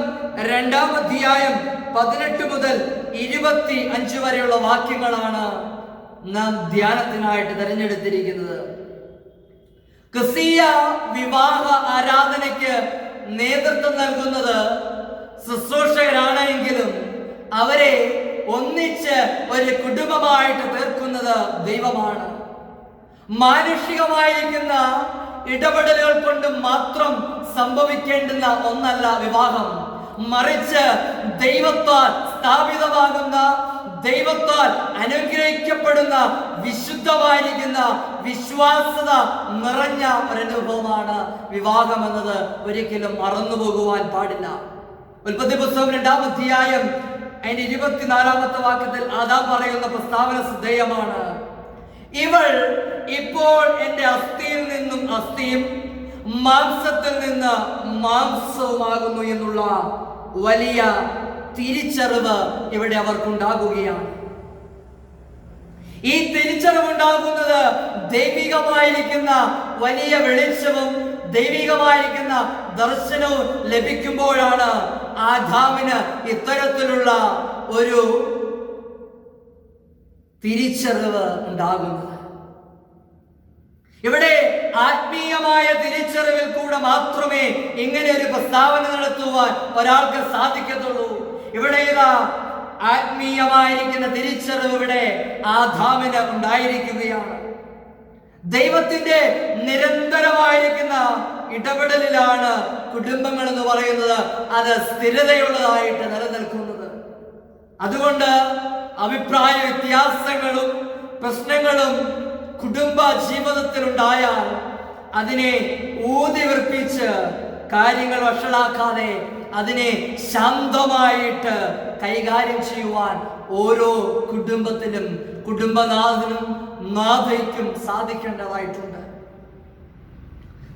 2-ാം അധ്യായം 18 മുതൽ 25 വരെയുള്ള വാക്യങ്ങളാണ് നാം ധ്യാനത്തിനായിട്ട് തിരഞ്ഞെടുത്തിരിക്കുന്നത്. ക്രിസ്തീയ വിവാഹ ആരാധനയ്ക്ക് നേതൃത്വം നൽകുന്നത് ശുശ്രൂഷകരാണെങ്കിലും അവരെ ഒന്നിച്ച് ഒരു കുടുംബമായിട്ട് തീർക്കുന്നത് ദൈവമാണ്. മാനുഷികമായിരിക്കുന്ന ഇടപെടലുകൾ കൊണ്ട് മാത്രം സംഭവിക്കേണ്ടുന്ന ഒന്നല്ല വിവാഹം, മറിച്ച് ദൈവത്താൽ സ്ഥാപിതമാകുന്ന, ദൈവത്താൽ അനുഗ്രഹിക്കപ്പെടുന്ന, വിശുദ്ധമായിരിക്കുന്ന, വിശ്വാസത നിറഞ്ഞ ഒരനുഭവമാണ് വിവാഹം എന്നത് ഒരിക്കലും മറന്നുപോകുവാൻ പാടില്ല. ഉൽപ്പത്തി പുസ്തകം 2-ാം അധ്യായം അതിന്റെ 24-ാമത്തെ വാക്യത്തിൽ ആദാം പറയുന്ന പ്രസ്താവന ശ്രദ്ധേയമാണ്. ഇവൾ ഇപ്പോൾ എന്റെ അസ്ഥിയിൽ നിന്നും അസ്ഥിയും മാംസത്തിൽ നിന്ന് മാംസവുമാകുന്നു എന്നുള്ള വലിയ തിരിച്ചറിവ് ഇവിടെ അവർക്കുണ്ടാകുകയാണ്. ഈ തിരിച്ചറിവുണ്ടാകുന്നത് ദൈവികമായിരിക്കുന്ന വലിയ വെളിച്ചവും ദൈവികമായിരിക്കുന്ന ദർശനവും ലഭിക്കുമ്പോഴാണ് ആദാമിന് ഇത്തരത്തിലുള്ള ഒരു തിരിച്ചറിവ് ഉണ്ടാകുന്നത്. ഇവിടെ ആത്മീയമായ തിരിച്ചറിവിൽ കൂടെ മാത്രമേ ഇങ്ങനെ ഒരു പ്രസ്താവന നടത്തുവാൻ ഒരാൾക്ക് സാധിക്കത്തുള്ളൂ. ഇവിടെ ഇതാ ആത്മീയമായിരിക്കുന്ന തിരിച്ചറിവ് ഇവിടെ ആദാമിന് ഉണ്ടായിരിക്കുകയാണ്. ദൈവത്തിന്റെ നിരന്തരമായിരിക്കുന്ന ഇടപെടലിലാണ് കുടുംബങ്ങൾ എന്ന് പറയുന്നത് അത് സ്ഥിരതയുള്ളതായിട്ട് നിലനിൽക്കുന്നത്. അതുകൊണ്ട് അഭിപ്രായ വ്യത്യാസങ്ങളും പ്രശ്നങ്ങളും കുടുംബ ജീവിതത്തിൽ ഉണ്ടായാൽ അതിനെ ഊതിവർപ്പിച്ച് കാര്യങ്ങൾ വഷളാക്കാതെ അതിനെ ശാന്തമായിട്ട് കൈകാര്യം ചെയ്യുവാൻ ഓരോ കുടുംബത്തിനും കുടുംബനാഥനും നാഥയ്ക്കും സാധിക്കേണ്ടതായിട്ടുണ്ട്.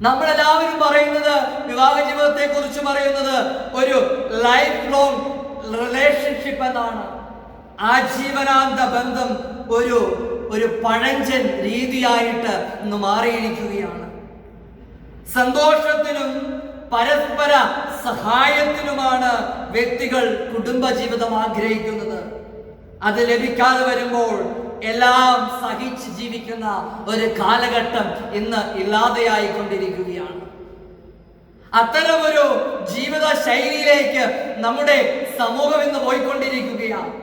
നമ്മളെല്ലാവരും പറയുന്നത് വിവാഹ ജീവിതത്തെ കുറിച്ച് പറയുന്നത് ഒരു ലൈഫ് ലോങ് റിലേഷൻഷിപ്പ് എന്നാണ്. ആജീവനാന്ത ബന്ധം ഒരു പഴഞ്ചൻ രീതിയായിട്ട് ഇന്ന് മാറിയിരിക്കുകയാണ്. സന്തോഷത്തിനും പരസ്പര സഹായത്തിനുമാണ് വ്യക്തികൾ കുടുംബജീവിതം ആഗ്രഹിക്കുന്നത്. അത് ലഭിക്കാതെ വരുമ്പോൾ എല്ലാം സഹിച്ച് ജീവിക്കുന്ന ഒരു കാലഘട്ടം ഇന്ന് ഇല്ലാതെയായിക്കൊണ്ടിരിക്കുകയാണ്. അത്തരമൊരു ജീവിത ശൈലിയിലേക്ക് നമ്മുടെ സമൂഹം ഇന്ന് പോയിക്കൊണ്ടിരിക്കുകയാണ്.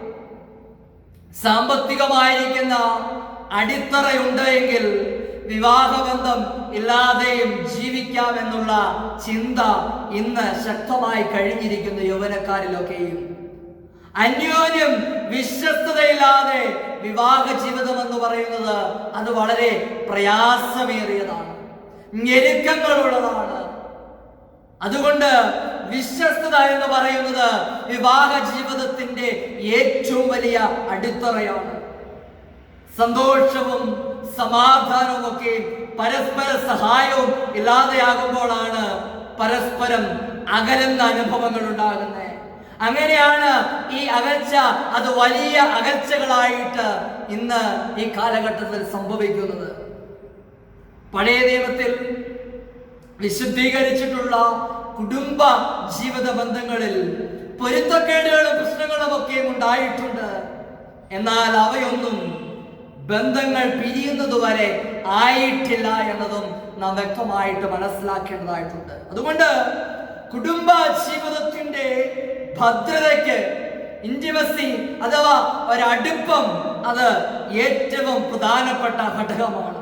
സാമ്പത്തികമായിരിക്കുന്ന അടിത്തറയുണ്ട് എങ്കിൽ വിവാഹബന്ധം ഇല്ലാതെയും ജീവിക്കാമെന്നുള്ള ചിന്ത ഇന്ന് ശക്തമായി കഴിഞ്ഞിരിക്കുന്ന യൗവനക്കാരിലൊക്കെയും അന്യോന്യം വിശ്വസ്തതയില്ലാതെ വിവാഹ ജീവിതം എന്ന് പറയുന്നത് അത് വളരെ പ്രയാസമേറിയതാണ്, ഞെരുക്കങ്ങളുള്ളതാണ്. അതുകൊണ്ട് വിശ്വസ്തത എന്ന് പറയുന്നത് വിവാഹ ജീവിതത്തിന്റെ ഏറ്റവും വലിയ അടിത്തറയാണ്. സന്തോഷവും സമാധാനവും ഒക്കെ പരസ്പര സഹായവും ഇല്ലാതെയാകുമ്പോഴാണ് പരസ്പരം അകലുന്ന അനുഭവങ്ങൾ ഉണ്ടാകുന്നത്. അങ്ങനെയാണ് ഈ അകൽച്ച അത് വലിയ അകൽച്ചകളായിട്ട് ഇന്ന് ഈ കാലഘട്ടത്തിൽ സംഭവിക്കുന്നത്. പഴയ നിയമത്തിൽ വിശുദ്ധീകരിച്ചിട്ടുള്ള കുടുംബ ജീവിത ബന്ധങ്ങളിൽ പൊരുത്തക്കേടുകളും പ്രശ്നങ്ങളും ഒക്കെ ഉണ്ടായിട്ടുണ്ട്. എന്നാൽ അവയൊന്നും ബന്ധങ്ങൾ പിരിയുന്നതുവരെ ആയിട്ടില്ല എന്നതും നാം വ്യക്തമായിട്ട് മനസ്സിലാക്കേണ്ടതായിട്ടുണ്ട്. അതുകൊണ്ട് കുടുംബ ജീവിതത്തിന്റെ ഭദ്രതയ്ക്ക് ഇന്റിമസി അഥവാ ഒരടുപ്പം അത് ഏറ്റവും പ്രധാനപ്പെട്ട ഘടകമാണ്.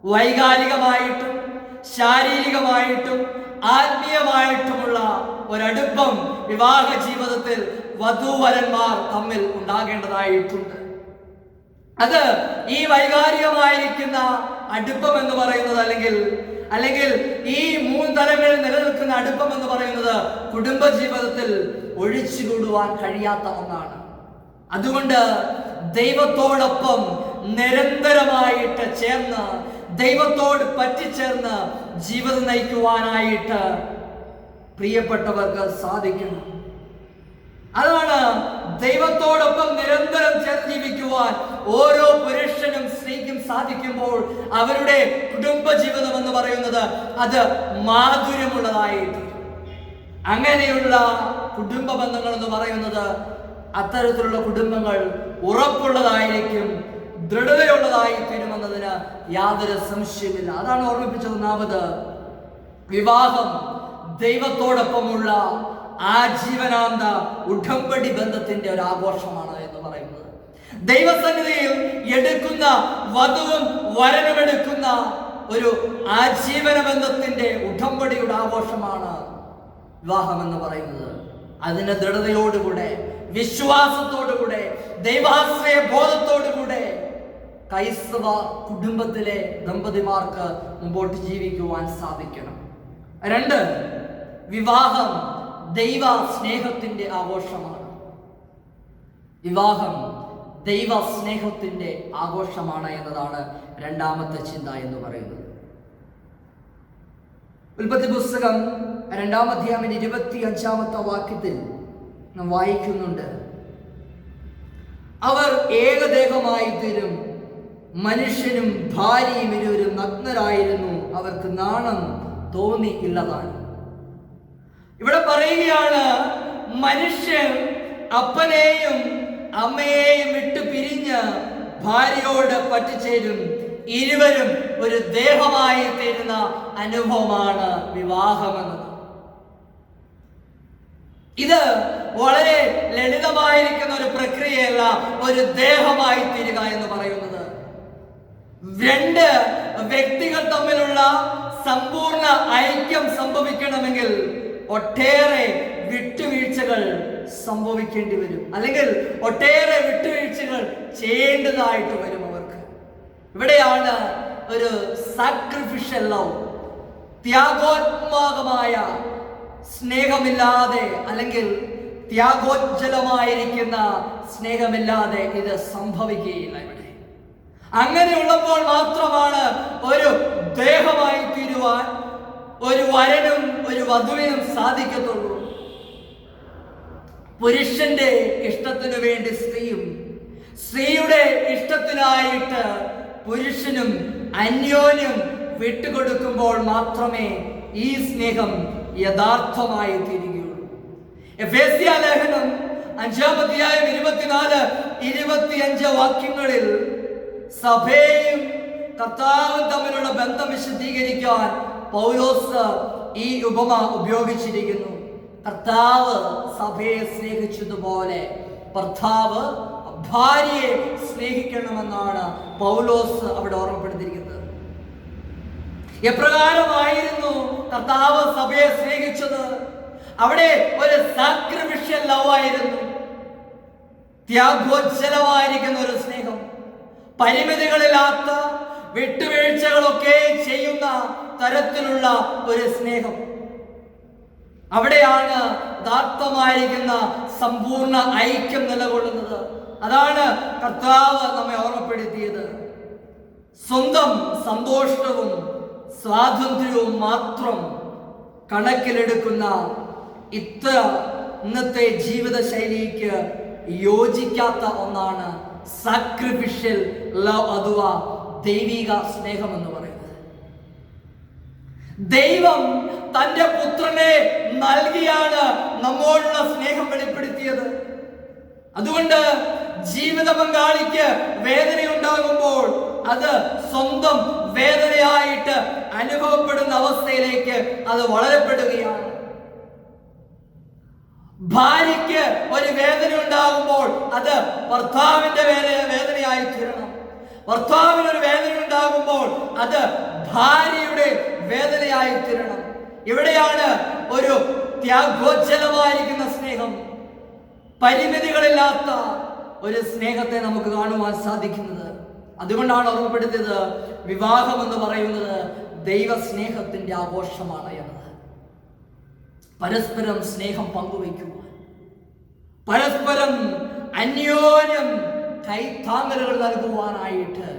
വൈകാരികമായിട്ടും ശാരീരികമായിട്ടും ആത്മീയമായിട്ടുമുള്ള ഒരടുപ്പം വിവാഹ ജീവിതത്തിൽ വധൂവരന്മാർ തമ്മിൽ ഉണ്ടാകേണ്ടതായിട്ടുണ്ട്. അത് ഈ വൈകാരികമായിരിക്കുന്ന അടുപ്പം എന്ന് പറയുന്നത് അല്ലെങ്കിൽ അല്ലെങ്കിൽ ഈ 3 തലങ്ങളിൽ നിലനിൽക്കുന്ന അടുപ്പം എന്ന് പറയുന്നത് കുടുംബജീവിതത്തിൽ ഒഴിച്ചുകൂടുവാൻ കഴിയാത്ത ഒന്നാണ്. അതുകൊണ്ട് ദൈവത്തോടൊപ്പം നിരന്തരമായിട്ട് ചേർന്ന്, ദൈവത്തോട് പറ്റിച്ചേർന്ന് ജീവിതം നയിക്കുവാനായിട്ട് പ്രിയപ്പെട്ടവർക്ക് സാധിക്കണം. അതാണ് ദൈവത്തോടൊപ്പം നിരന്തരം ചേർന്ന് ജീവിക്കുവാൻ ഓരോ പുരുഷനും സ്ത്രീക്കും സാധിക്കുമ്പോൾ അവരുടെ കുടുംബജീവിതം എന്ന് പറയുന്നത് അത് മാധുര്യമുള്ളതായിട്ട്, അങ്ങനെയുള്ള കുടുംബ ബന്ധങ്ങൾ എന്ന് പറയുന്നത് അത്തരത്തിലുള്ള കുടുംബങ്ങൾ ഉറപ്പുള്ളതായിരിക്കും, ദൃഢതയുള്ളതായി തീരുമെന്നതിന് യാതൊരു സംശയമില്ല. അതാണ് ഓർമ്മിപ്പിച്ചത്. ഒന്നാമത്, വിവാഹം ദൈവത്തോടൊപ്പമുള്ള ആജീവനാന്ത ഉടമ്പടി ബന്ധത്തിന്റെ ഒരു ആഘോഷമാണ് എന്ന് പറയുന്നത്. ദൈവസന്നിധിയിൽ എടുക്കുന്ന വധുവും വരനും എടുക്കുന്ന ഒരു ആജീവന ബന്ധത്തിന്റെ ഉടമ്പടിയുടെ ആഘോഷമാണ് വിവാഹം എന്ന് പറയുന്നത്. അതിന്റെ ദൃഢതയോടുകൂടെ, വിശ്വാസത്തോടുകൂടെ, ദൈവാശ്രയ ബോധത്തോടുകൂടെ ക്രൈസ്തവ കുടുംബത്തിലെ ദമ്പതിമാർക്ക് മുമ്പോട്ട് ജീവിക്കുവാൻ സാധിക്കണം. 2, വിവാഹം ദൈവ സ്നേഹത്തിന്റെ ആഘോഷമാണ്. വിവാഹം ദൈവ സ്നേഹത്തിന്റെ ആഘോഷമാണ് എന്നതാണ് രണ്ടാമത്തെ ചിന്ത എന്ന് പറയുന്നത്. ഉൽപ്പത്തി പുസ്തകം 2-ാം അധ്യായം 25-ാമത്തെ വാക്യത്തിൽ നാം വായിക്കുന്നുണ്ട്, അവർ ഏകദേഹമായി തീരും, മനുഷ്യനും ഭാര്യയും ഇരുവരും നഗ്നരായിരുന്നു, അവർക്ക് നാണം തോന്നി ഇല്ലതാണ്. ഇവിടെ പറയുകയാണ്, മനുഷ്യൻ അപ്പനെയും അമ്മയെയും വിട്ടു പിരിഞ്ഞ് ഭാര്യയോട് പറ്റിച്ചേരും, ഇരുവരും ഒരു ദേഹമായി തീരുന്ന അനുഭവമാണ് വിവാഹമെന്നത്. ഇത് വളരെ ലളിതമായിരിക്കുന്ന ഒരു പ്രക്രിയയല്ല, ഒരു ദേഹമായി തീരുക എന്ന് പറയുന്നത്. 2 വ്യക്തികൾ തമ്മിലുള്ള സമ്പൂർണ്ണ ഐക്യം സംഭവിക്കണമെങ്കിൽ ഒട്ടേറെ വിട്ടുവീഴ്ചകൾ സംഭവിക്കേണ്ടി വരും, അല്ലെങ്കിൽ ഒട്ടേറെ വിട്ടുവീഴ്ചകൾ ചെയ്യേണ്ടതായിട്ട് വരും അവർക്ക്. ഇവിടെയാണ് ഒരു സാക്രിഫിഷ്യൽ ലവ്, ത്യാഗോത്മകമായ സ്നേഹമില്ലാതെ, അല്ലെങ്കിൽ ത്യാഗോജ്ജലമായിരിക്കുന്ന സ്നേഹമില്ലാതെ ഇത് സംഭവിക്കുകയില്ല. ഇവിടെ അങ്ങനെയുള്ളപ്പോൾ മാത്രമാണ് ഒരു ദേഹമായി തീരുവാൻ ഒരു വരനും ഒരു വധുവിനും സാധിക്കത്തുള്ളൂ. പുരുഷന്റെ ഇഷ്ടത്തിനു വേണ്ടി സ്ത്രീയും, സ്ത്രീയുടെ ഇഷ്ടത്തിനായിട്ട് പുരുഷനും അന്യോന്യം വിട്ടുകൊടുക്കുമ്പോൾ മാത്രമേ ഈ സ്നേഹം യഥാർത്ഥമായി തീരുകയുള്ളൂ. എഫേസ്യ ലേഖനം 5-ാം അധ്യായം 24-25 വാക്യങ്ങളിൽ സഭയും കർത്താവും തമ്മിലുള്ള ബന്ധം വിശദീകരിക്കാൻ പൗലോസ് ഈ ഉപമ ഉപയോഗിച്ചിരിക്കുന്നു. കർത്താവ് സഭയെ സ്നേഹിച്ചതുപോലെ ഭർത്താവ് ഭാര്യയെ സ്നേഹിക്കണമെന്നാണ് പൗലോസ് അവിടെ ഓർമ്മപ്പെടുത്തിയിരിക്കുന്നത്. എപ്രകാരമായിരുന്നു കർത്താവ് സഭയെ സ്നേഹിച്ചത്? അവിടെ ഒരു സാക്രിഫിഷ്യൽ ലവ് ആയിരുന്നു, ത്യാഗോജ്ജലമായിരിക്കുന്ന ഒരു സ്നേഹം, പരിമിതികളില്ലാത്ത വിട്ടുവീഴ്ചകളൊക്കെ ചെയ്യുന്ന തരത്തിലുള്ള ഒരു സ്നേഹം. അവിടെയാണ് യഥാർത്ഥമായിരിക്കുന്ന സമ്പൂർണ്ണ ഐക്യം നിലകൊള്ളുന്നത്. അതാണ് കർത്താവ് നമ്മെ ഓർമ്മപ്പെടുത്തിയത്. സ്വന്തം സന്തോഷവും സ്വാതന്ത്ര്യവും മാത്രം കണക്കിലെടുക്കുന്ന ഇന്നത്തെ ജീവിത ശൈലിക്ക് യോജിക്കാത്ത ഒന്നാണ് സാക്രിഫിഷ്യൽ ലവ് അഥവാ ദൈവിക സ്നേഹം എന്ന് പറയുന്നത്. ദൈവം തന്റെ പുത്രനെ നൽകിയാണ് നമ്മോടുള്ള സ്നേഹം വെളിപ്പെടുത്തിയത്. അതുകൊണ്ട് ജീവിത പങ്കാളിക്ക് വേദനയുണ്ടാകുമ്പോൾ അത് സ്വന്തം വേദനയായിട്ട് അനുഭവപ്പെടുന്ന അവസ്ഥയിലേക്ക് അത് വളരപ്പെടുകയാണ്. ഭാര്യയ്ക്ക് ഒരു വേദന ഉണ്ടാകുമ്പോൾ അത് ഭർത്താവിന്റെ വേദനയായി തീരണം. ഭർത്താവിനൊരു വേദന ഉണ്ടാകുമ്പോൾ അത് ഭാര്യയുടെ വേദനയായി തീരണം. ഇവിടെയാണ് ഒരു ത്യാഗോജ്ജലമായിരിക്കുന്ന സ്നേഹം, പരിമിതികളില്ലാത്ത ഒരു സ്നേഹത്തെ നമുക്ക് കാണുവാൻ സാധിക്കുന്നത്. അതുകൊണ്ടാണ് ഓർമ്മപ്പെടുത്തിയത്, വിവാഹം എന്ന് പറയുന്നത് ദൈവസ്നേഹത്തിൻ്റെ ആഘോഷമാണ് എന്നത്. പരസ്പരം സ്നേഹം പങ്കുവയ്ക്കുവാൻ, പരസ്പരം അന്യോന്യം കൈത്താങ്ങലുകൾ നൽകുവാനായിട്ട്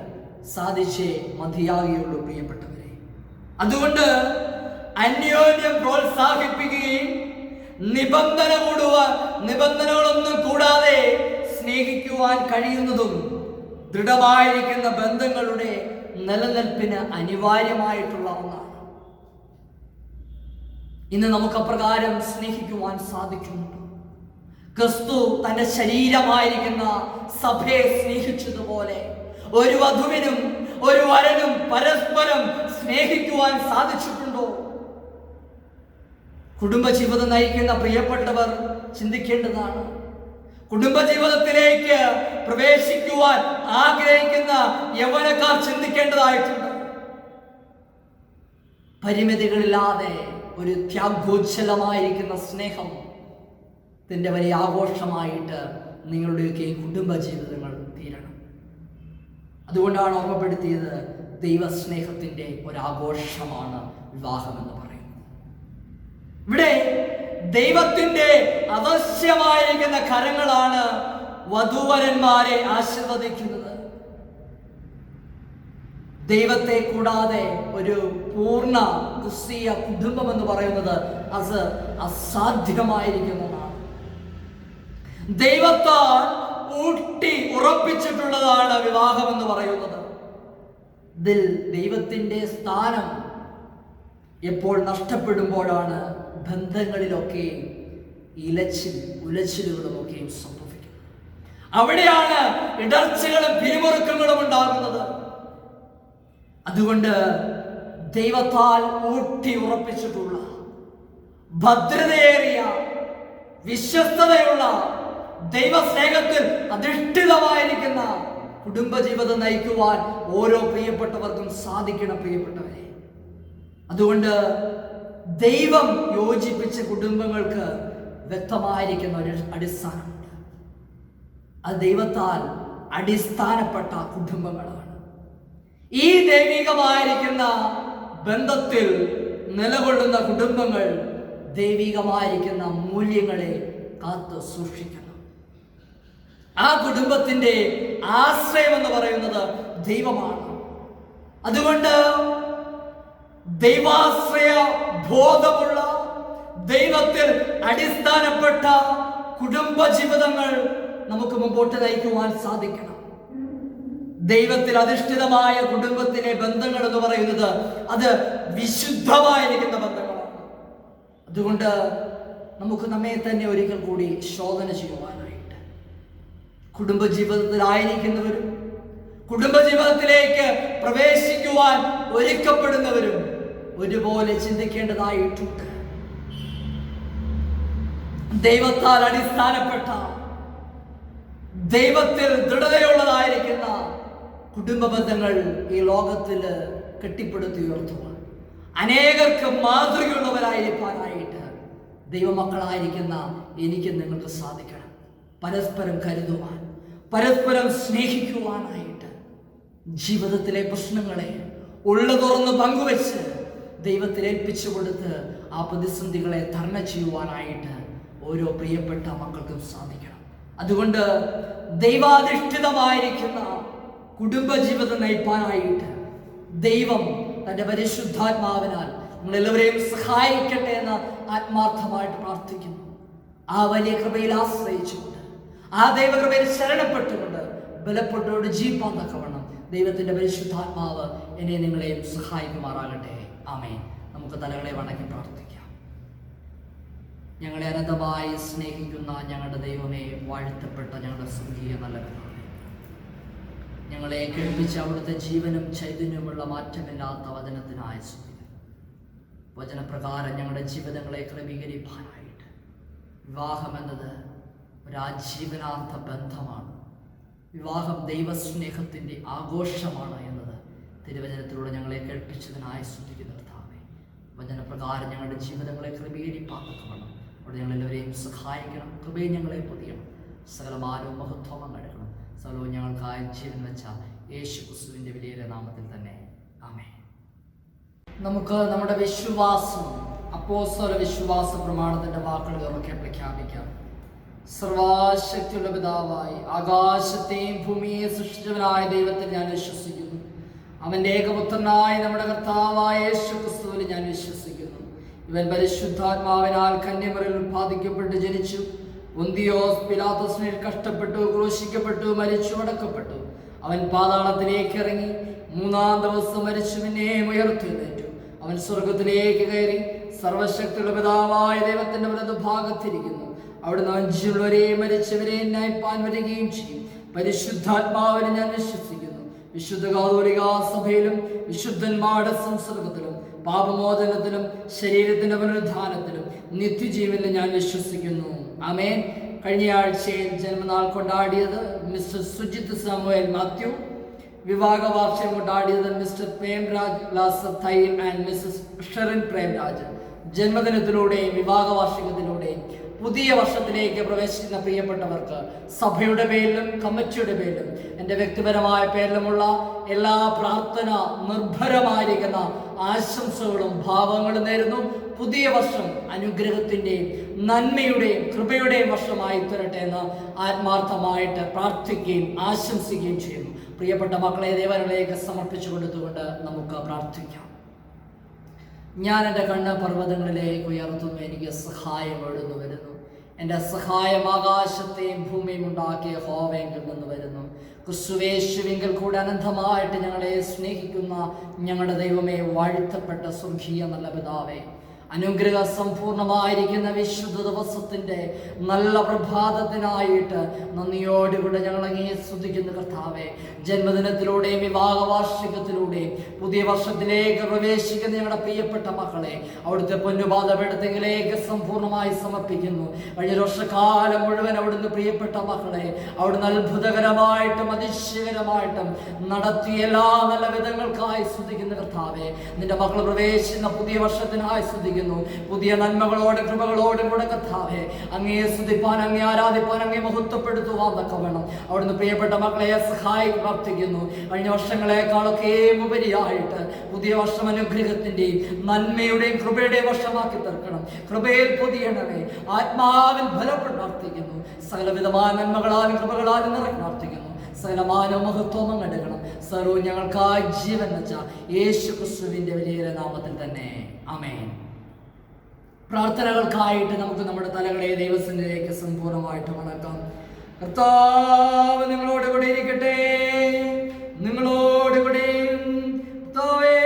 സാധിച്ചേ മതിയാകുകയുള്ളൂ പ്രിയപ്പെട്ടവരെ. അതുകൊണ്ട് അന്യോന്യം പ്രോത്സാഹിപ്പിക്കുകയും നിബന്ധനകളൊന്നും കൂടാതെ സ്നേഹിക്കുവാൻ കഴിയുന്നതും ദൃഢമായിരിക്കുന്ന ബന്ധങ്ങളുടെ നിലനിൽപ്പിന് അനിവാര്യമായിട്ടുള്ള ഒന്നാണ്. ഇന്ന് നമുക്ക് അപ്രകാരം സ്നേഹിക്കുവാൻ സാധിക്കുന്നുണ്ട്. ക്രിസ്തു തന്റെ ശരീരമായിരിക്കുന്ന സഭയെ സ്നേഹിച്ചതുപോലെ ഒരു വധുവിനും ഒരു വരനും പരസ്പരം സ്നേഹിക്കുവാൻ സാധിച്ചിട്ടുണ്ടോ? കുടുംബജീവിതം നയിക്കുന്ന പ്രിയപ്പെട്ടവർ ചിന്തിക്കേണ്ടതാണ്. കുടുംബജീവിതത്തിലേക്ക് പ്രവേശിക്കുവാൻ ആഗ്രഹിക്കുന്ന യൗവനക്കാർ ചിന്തിക്കേണ്ടതായിട്ടുണ്ട്. പരിമിതികളില്ലാതെ ഒരു ത്യാഗോജ്ജലമായിരിക്കുന്ന സ്നേഹം ഇതിൻ്റെ വലിയ ആഘോഷമായിട്ട് നിങ്ങളുടെയൊക്കെ കുടുംബജീവിതങ്ങൾ തീരണം. അതുകൊണ്ടാണ് ഓർമ്മപ്പെടുത്തിയത്, ദൈവസ്നേഹത്തിൻ്റെ ഒരാഘോഷമാണ് വിവാഹം എന്ന് പറയുന്നത്. ഇവിടെ ദൈവത്തിന്റെ അവശ്യമായിരിക്കുന്ന കരങ്ങളാണ് വധൂവരന്മാരെ ആശീർവദിക്കുന്നത്. ദൈവത്തെ കൂടാതെ ഒരു പൂർണ്ണ ക്രിസ്തീയ കുടുംബം എന്ന് പറയുന്നത് അത് അസാധ്യമായിരിക്കുന്നതാണ്. ദൈവത്താൽ ഊട്ടി ഉറപ്പിച്ചിട്ടുള്ളതാണ് വിവാഹം എന്ന് പറയുന്നത്. ഇതിൽ ദൈവത്തിന്റെ സ്ഥാനം എപ്പോൾ നഷ്ടപ്പെടുമ്പോഴാണ് ബന്ധങ്ങളിലൊക്കെ ഉലച്ചിലുകളുമൊക്കെയും സംഭവിക്കുന്നത്. അവിടെയാണ് ഇടർച്ചകളും പിരിമുറുക്കങ്ങളും ഉണ്ടാകുന്നത്. അതുകൊണ്ട് ദൈവത്താൽ ഊട്ടി ഉറപ്പിച്ചിട്ടുള്ള ഭദ്രതയേറിയ വിശ്വസ്തതയുള്ള ദൈവസ്നേഹത്തിൽ അധിഷ്ഠിതമായിരിക്കുന്ന കുടുംബജീവിതം നയിക്കുവാൻ ഓരോ പ്രിയപ്പെട്ടവർക്കും സാധിക്കണം പ്രിയപ്പെട്ടവരെ. അതുകൊണ്ട് ദൈവം യോജിപ്പിച്ച കുടുംബങ്ങൾക്ക് വ്യക്തമായിരിക്കുന്ന ഒരു അടിസ്ഥാനമുണ്ട്. അത് ദൈവത്താൽ അടിസ്ഥാനപ്പെട്ട കുടുംബങ്ങളാണ്. ഈ ദൈവികമായിരിക്കുന്ന ബന്ധത്തിൽ നിലകൊള്ളുന്ന കുടുംബങ്ങൾ ദൈവികമായിരിക്കുന്ന മൂല്യങ്ങളെ കാത്തു സൂക്ഷിക്കണം. ആ കുടുംബത്തിന്റെ ആശ്രയം എന്ന് പറയുന്നത് ദൈവമാണ്. അതുകൊണ്ട് ദൈവാശ്രയ ബോധമുള്ള ദൈവത്തിൽ അടിസ്ഥാനപ്പെട്ട കുടുംബ ജീവിതങ്ങൾ നമുക്ക് മുമ്പോട്ട് നയിക്കുവാൻ സാധിക്കണം. ദൈവത്തിൽ അധിഷ്ഠിതമായ കുടുംബത്തിലെ ബന്ധങ്ങൾ എന്ന് പറയുന്നത് അത് വിശുദ്ധമായിരിക്കുന്ന ബന്ധങ്ങളാണ്. അതുകൊണ്ട് നമുക്ക് നമ്മെ തന്നെ ഒരിക്കൽ കൂടി ശോധന ചെയ്യുവാനായിട്ട് കുടുംബജീവിതത്തിലായിരിക്കുന്നവരും കുടുംബജീവിതത്തിലേക്ക് പ്രവേശിക്കുവാൻ ഒരുക്കപ്പെടുന്നവരും ഒരുപോലെ ചിന്തിക്കേണ്ടതായിട്ടുണ്ട്. ദൈവത്താൽ അടിസ്ഥാനപ്പെട്ട ദൈവത്തിൽ ദൃഢതയുള്ളതായിരിക്കുന്ന കുടുംബ ബന്ധങ്ങൾ ഈ ലോകത്തിൽ കെട്ടിപ്പടുത്തി ഉയർത്തുവാൻ അനേകർക്ക് മാതൃകയുള്ളവരായിരിക്കാനായിട്ട് ദൈവമക്കളായിരിക്കുന്ന എനിക്ക് നിങ്ങൾക്ക് സാധിക്കണം. പരസ്പരം കരുതുവാൻ, പരസ്പരം സ്നേഹിക്കുവാനായിട്ട്, ജീവിതത്തിലെ പ്രശ്നങ്ങളെ ഉള്ളു തുറന്ന് പങ്കുവെച്ച് ദൈവത്തിൽ ഏൽപ്പിച്ചു കൊടുത്ത് ആ പ്രതിസന്ധികളെ തരണം ചെയ്യുവാനായിട്ട് ഓരോ പ്രിയപ്പെട്ട മക്കൾക്കും സാധിക്കണം. അതുകൊണ്ട് ദൈവാധിഷ്ഠിതമായിരിക്കുന്ന കുടുംബജീവിതം നയിപ്പാനായിട്ട് ദൈവം തൻ്റെ പരിശുദ്ധാത്മാവിനാൽ നിങ്ങളെല്ലാവരെയും സഹായിക്കട്ടെ എന്ന് ആത്മാർത്ഥമായിട്ട് പ്രാർത്ഥിക്കുന്നു. ആ വലിയ കൃപയിൽ ആശ്രയിച്ചുകൊണ്ട്, ആ ദൈവകൃപയിൽ ശരണപ്പെട്ടുകൊണ്ട് ബലപ്പെട്ടോട് ജീവിപ്പാൻ തക്കവണ്ണം ദൈവത്തിൻ്റെ പരിശുദ്ധാത്മാവ് എന്നെ നിങ്ങളെയും സഹായിക്കുമാറാകട്ടെ. ആമേൻ. നമുക്ക് തലകളെ വണങ്ങി പ്രാർത്ഥിക്കാം. ഞങ്ങളെ അനന്തമായി സ്നേഹിക്കുന്ന ഞങ്ങളുടെ ദൈവമേ, വാഴ്ത്തപ്പെട്ട ഞങ്ങളുടെ സ്വർഗീയ നല്ല പിതാവേ, ഞങ്ങളെ കേൾപ്പിച്ച അവിടുത്തെ ജീവനും ചൈതന്യമുള്ള മാറ്റമില്ലാത്ത വചനത്തിനായ സ്തുതി. വചനപ്രകാരം ഞങ്ങളുടെ ജീവിതങ്ങളെ ക്രമീകരിക്കാനായിട്ട് വിവാഹം എന്നത് ഒരാജീവനാന്ത ബന്ധമാണ്. വിവാഹം ദൈവസ്നേഹത്തിൻ്റെ ആഘോഷമാണ് എന്നത് തിരുവചനത്തിലൂടെ ഞങ്ങളെ കേൾപ്പിച്ചതിനായി സ്തുതിക്കുന്ന കർത്താവേ, വചനപ്രകാരം ഞങ്ങളുടെ ജീവിതങ്ങളെ ക്രമീകരിപ്പാക്കണം. അവിടെ ഞങ്ങളെല്ലാവരെയും സഹായിക്കണം. കൃപയെ ഞങ്ങളെ പൊതിയണം. സകലമാനവും മഹത്വം അങ്ങെടുക്കണം. സകലവും ഞങ്ങൾക്കായി ജീവൻ വെച്ച യേശു ക്രിസ്തുവിൻ്റെ വിലയേറിയ നാമത്തിൽ തന്നെ ആമേൻ. നമുക്ക് നമ്മുടെ വിശ്വാസം അപ്പോസ്തല വിശ്വാസ പ്രമാണത്തിന്റെ വാക്കുകൾ ഉറക്കെ പ്രഖ്യാപിക്കാം. സർവശക്തിയുള്ള പിതാവായി ആകാശത്തെയും ഭൂമിയെയും സൃഷ്ടിച്ചവനായ ദൈവത്തിൽ ഞാൻ വിശ്വസിക്കുന്നു. അവന്റെ ഏകപുത്രനായ നമ്മുടെ കർത്താവായ യേശു ക്രിസ്തുവിൽ ഞാൻ വിശ്വസിക്കുന്നു. ഇവൻ പരിശുദ്ധാത്മാവിനാൽ കന്യമറിൽ ഉത്പാദിക്കപ്പെട്ട് ജനിച്ചു, പൊന്തിയോസ് പിലാത്തോസിനെ കഷ്ടപ്പെട്ടു, ക്രൂശിക്കപ്പെട്ടു, മരിച്ചു, അടക്കപ്പെട്ടു. അവൻ പാതാളത്തിലേക്ക് ഇറങ്ങി, മൂന്നാം ദിവസം മരിച്ചു, പിന്നെയും ഉയർത്തെഴുന്നേറ്റു. അവൻ സ്വർഗത്തിലേക്ക് കയറി സർവശക്തിയുള്ള പിതാവായ ദൈവത്തിന്റെ വലതുഭാഗത്തിരിക്കുന്നു. അവിടുന്ന് അഞ്ചുള്ളവരെയും മരിച്ചവരെയും ന്യായിപ്പാൻ വരികയും ചെയ്യും. പരിശുദ്ധാത്മാവിനെ ഞാൻ വിശ്വസിക്കുന്നു. വിശുദ്ധ കാതോലിക സഭയിലും വിശുദ്ധന്മാരുടെ സംസർഗത്തിലും പാപമോചനത്തിലും ശരീരത്തിന്റെ പുനരുദ്ധാനത്തിലും നിത്യജീവനിലും ഞാൻ വിശ്വസിക്കുന്നു. ആമേൻ. കഴിഞ്ഞ ആഴ്ചയിൽ ജന്മനാൾ കൊണ്ടാടിയത് മിസ്റ്റർ സുജിത് സാമുവേൽ മാത്യു, വിവാഹ വാർഷികം കൊണ്ടാടിയത് Mr Premraj Lazar Thayyil and Mrs Sherin Premraj. ജന്മദിനത്തിലൂടെയും വിവാഹ വാർഷികത്തിലൂടെയും പുതിയ വർഷത്തിലേക്ക് പ്രവേശിക്കുന്ന പ്രിയപ്പെട്ടവർക്ക് സഭയുടെ പേരിലും കമ്മിറ്റിയുടെ പേരിലും എൻ്റെ വ്യക്തിപരമായ പേരിലുമുള്ള എല്ലാ പ്രാർത്ഥന നിർഭരമായിരിക്കുന്ന ആശംസകളും ഭാവങ്ങളും നേരുന്നു. പുതിയ വർഷം അനുഗ്രഹത്തിൻ്റെയും നന്മയുടെയും കൃപയുടെയും വർഷമായി തീരട്ടെ എന്ന് ആത്മാർത്ഥമായിട്ട് പ്രാർത്ഥിക്കുകയും ആശംസിക്കുകയും ചെയ്യുന്നു. പ്രിയപ്പെട്ട മക്കളെ ദൈവങ്ങളിലേക്ക് സമർപ്പിച്ചു കൊടുത്തുകൊണ്ട് നമുക്ക് പ്രാർത്ഥിക്കാം. ഞാൻ എൻ്റെ കണ്ണ് പർവ്വതങ്ങളിലേക്ക് ഉയർത്തുന്നു, എനിക്ക് സഹായം എഴുന്നു വരുന്നു. എൻ്റെ സഹായം ആകാശത്തെയും ഭൂമിയും ഉണ്ടാക്കിയ യഹോവയിൽ നിന്ന് വരുന്നു. ക്രിസ്തുവേശുവിങ്കിൽ കൂടെ അനന്തമായിട്ട് ഞങ്ങളെ സ്നേഹിക്കുന്ന ഞങ്ങളുടെ ദൈവമേ, വാഴ്ത്തപ്പെട്ട സ്വർഗീയ നല്ല പിതാവേ, അനുഗ്രഹ സമ്പൂർണമായിരിക്കുന്ന വിശുദ്ധ ദിവസത്തിൻ്റെ നല്ല പ്രഭാതത്തിനായിട്ട് നന്ദിയോടുകൂടെ ഞങ്ങൾ അങ്ങേ സ്തുതിക്കുന്നു കർത്താവേ. ജന്മദിനത്തിലൂടെയും വിവാഹ വാർഷികത്തിലൂടെയും പുതിയ വർഷത്തിലേക്ക് പ്രവേശിക്കുന്ന ഞങ്ങളുടെ പ്രിയപ്പെട്ട മക്കളെ അവിടുത്തെ പൊന്നുപാദപീഠത്തിലേക്ക് സമ്പൂർണമായി സമർപ്പിക്കുന്നു. കഴിഞ്ഞ വർഷക്കാലം മുഴുവൻ അവിടുന്ന് പ്രിയപ്പെട്ട മക്കളെ അവിടുന്ന് അത്ഭുതകരമായിട്ടും അതിശയകരമായിട്ടും നടത്തിയ എല്ലാ നല്ല വിധങ്ങൾക്കായി സ്തുതിക്കുന്ന കർത്താവേ. നിന്റെ മക്കൾ പ്രവേശിക്കുന്ന പുതിയ വർഷത്തിനായി സ്തുതിക്കുന്നു. പുതിയ നന്മകളോടും കൃപകളോടും കൂടെ കർത്താവേ അങ്ങയെ സ്തുതിപ്പാൻ, അങ്ങയെ ആരാധിപ്പാൻ, അങ്ങയെ മഹത്വപ്പെടുത്തുവാൻ തക്കവണ്ണം അവിടുന്ന് പ്രിയപ്പെട്ട മക്കളെ സഹായി പ്രാർത്ഥിക്കുന്നു. കഴിഞ്ഞ വർഷങ്ങളെക്കാളൊക്കെ ഉപരിയായിട്ട് പുതിയ വർഷം അനുഗ്രഹത്തിന്റെയും നന്മയുടെയും കൃപയുടെയും വർഷമാക്കി തീർക്കണം. കൃപയിൽ പൊതിയണമേ, ആത്മാവിൽ ബലപ്പെട്ട് പ്രാർത്ഥിക്കുന്നു. സകലവിധമായ നന്മകളാലും കൃപകളാലും നിറഞ്ഞ് പ്രാർത്ഥിക്കുന്നു. സകലമാന മഹത്വം എടുക്കണം. സർവ്വം ഞങ്ങൾക്കായി ജീവൻ വെച്ച യേശു ക്രിസ്തുവിന്റെ വലിയ നാമത്തിൽ തന്നെ ആമേൻ. പ്രാർത്ഥനകൾക്കായിട്ട് നമുക്ക് നമ്മുടെ തലകളെ ദൈവസന്നിധിയിലേക്ക് സമ്പൂർണ്ണമായിട്ട് വണക്കാം. കർത്താവ് നിങ്ങളോട് കൂടെ ഇരിക്കട്ടെ, നിങ്ങളോട് കൂടെ. കർത്താവേ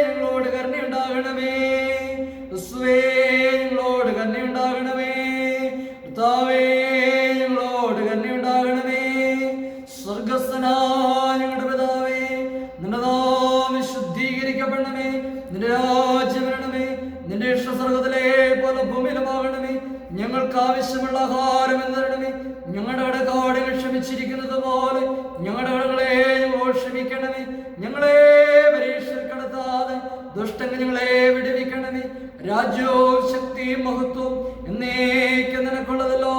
ഞങ്ങളോട് കരുണയുണ്ടാകണമേ, ക്രിസ്തുവേ ഞങ്ങളോട് കരുണയുണ്ടാകണമേ, കർത്താവേ ഞങ്ങളോട് കരുണയുണ്ടാകണമേ. സ്വർഗസ്ഥനായ ഞങ്ങളുടെ പിതാവേ, നിന്റെ നാമം വിശുദ്ധീകരിക്കപ്പെടണമേ, നിന്റെ രാജ്യം വരണമേ, നിന്റെ ഇഷ്ടസ്വർഗത്തിലെ പോലെ ഭൂമിയിലുമാകണമേ. ഞങ്ങൾക്ക് ആവശ്യമുള്ള ആഹാരം എന്ന് തരണമേ. ഞങ്ങളുടെ കടക്കാടുകൾ ക്ഷമിച്ചിരിക്കുന്നത് പോലെ ഞങ്ങളുടെ കടകളെ ഞങ്ങളോട് ക്ഷമിക്കണമേ. ഞങ്ങളെ പരീക്ഷയിൽ കടത്താതെ ദുഷ്ടങ്ങൾ ഞങ്ങളെ വിടുവിക്കണമേ. രാജ്യവും ശക്തിയും മഹത്വവും എന്നേക്കും നിനക്കുള്ളതല്ലോ.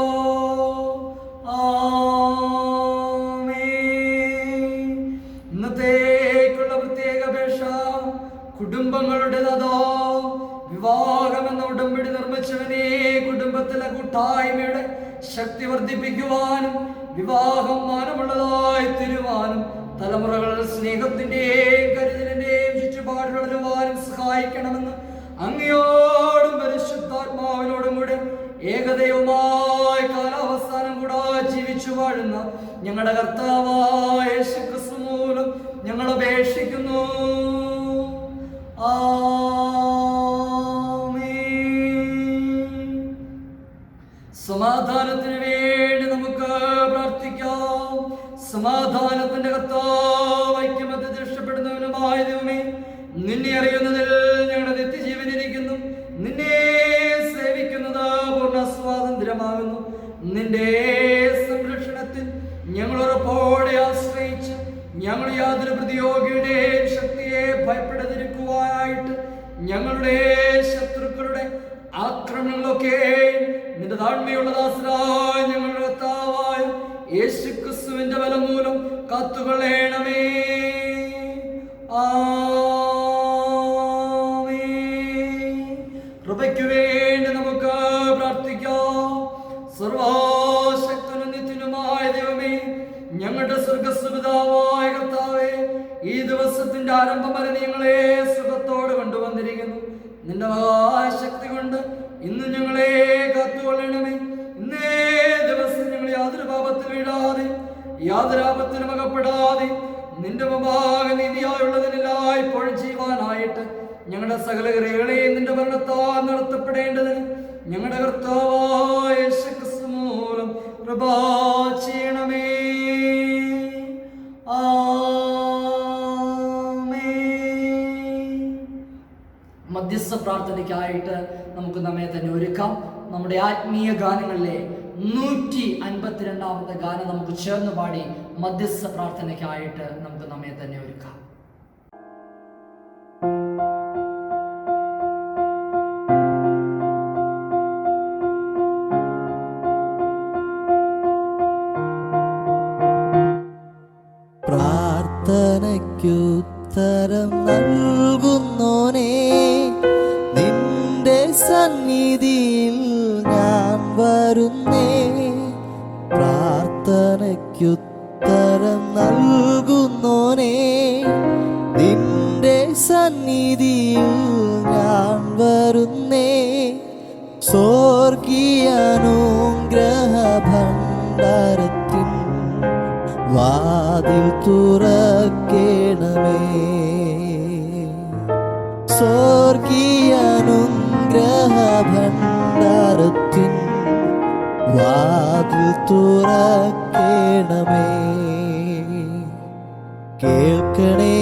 ഇന്നത്തേക്കുള്ള പ്രത്യേക അപേക്ഷ കുടുംബങ്ങളുടേതോ വിവാഹം എന്ന ഉടമ്പടി നിർമ്മിച്ചവനെ കുടുംബത്തിലെ കൂട്ടായ്മയുടെ ശക്തി വർദ്ധിപ്പിക്കുവാനും വിവാഹം മാനമുള്ളതായി തീരുവാനും തലമുറകൾ സ്നേഹത്തിന്റെയും കരുതലിന്റെയും ചുറ്റുപാട് വളരുവാനും സഹായിക്കണമെന്ന് അങ്ങയോടും പരിശുദ്ധാത്മാവിനോടും കൂടെ ഏകദൈവമായ കാലാവസാനം കൂടെ ജീവിച്ചു വാഴുന്ന ഞങ്ങളുടെ കർത്താവായ യേശു ക്രിസ്തു മൂലം ഞങ്ങൾ അപേക്ഷിക്കുന്നു. സമാധാനത്തിന് വേണ്ടി നമുക്ക് പ്രാർത്ഥിക്കാം. സമാധാനത്തിന്റെ കർത്താവ് ഐക്യമത്യത്തിൽ ഇഷ്ടപ്പെടുന്നവനുമായ ദൈവമേ, നിന്നെ അറിയുന്നതിൽ ഞങ്ങളുടെ നിത്യജീവനിരിക്കുന്നു. നിന്നെ സേവിക്കുന്നത് പൂർണ്ണ സ്വാതന്ത്ര്യമാകുന്നു. നിന്റെ സംരക്ഷണത്തിൽ ഞങ്ങൾ ഉറപ്പോടെ ആശ്രയിച്ച് ഞങ്ങൾ യാതൊരു പ്രതിയോഗിയുടെയും ശക്തിയെ ഭയപ്പെടാതിരിക്കുവാനായിട്ട് ഞങ്ങളുടെ ശത്രുക്കളുടെ ആക്രമണങ്ങളൊക്കെ നിന്റെ താഴ്മയുള്ള ദാസരായ ഞങ്ങളുടെ കർത്താവായ യേശു ക്രിസ്തുവിന്റെ ബലം മൂലം കാത്തുകൊള്ളണമേ. ദിവസത്തിന്റെ ആരംഭം വരെ ഞങ്ങളെ സുഖത്തോട് കൊണ്ടുവന്നിരിക്കുന്നു. നിന്റെ മഹാശക്തി കൊണ്ട് ഇന്ന് ഞങ്ങളെ കാത്തുകൊള്ളണമേ. ഇന്നേ ദിവസം ഞങ്ങൾ യാതൊരു പാപത്തിൽ വീഴാതെ യാതൊരു ആപത്തിനും അകപ്പെടാതെ നിന്റെ മുമ്പാകെ നീതിയായുള്ളതിനെല്ലാം ഇപ്പോൾ ചെയ്യുവാനായിട്ട് ഞങ്ങളുടെ സകല ക്രിയകളെയും നിന്റെ ഭരണത്താൽ നടത്തപ്പെടേണ്ടതിന് ഞങ്ങളുടെ കർത്താവായ യേശുക്രിസ്തു മൂലം കൃപ ചെയ്യണമേ. മധ്യസ്ഥ പ്രാർത്ഥനയ്ക്കായിട്ട് നമുക്ക് നമ്മെ തന്നെ ഒരുക്കാം. നമ്മുടെ ആത്മീയ ഗാനങ്ങളിലെ 152 ഗാനം നമുക്ക് ചേർന്ന് പാടി മധ്യസ്ഥ പ്രാർത്ഥനയ്ക്കായിട്ട് നമുക്ക് നമ്മെ തന്നെ ഒരുക്കാം. പ്രാർത്ഥനയ്ക്കുത്തരം നൽകുന്നോനേ, നിന്റെ സന്നിധിയിൽ ഞാൻ വരുന്നേ. പ്രാർത്ഥനയ്ക്കുത്തരം നൽകുന്നോനേ, നിന്റെ സന്നിധിയിൽ ഞാൻ വരുന്നേ. സ്വർഗീയാനുഗ്രഹ ഭണ്ഡാരത്തിൻ വാതിൽ തുറക്കേണമേ. സ്വർഗീയാനുഗ്രഹ ഭണ്ഡാരത്തിൻ വാതിൽ തുറക്കേണമേ. കേൾക്കണേ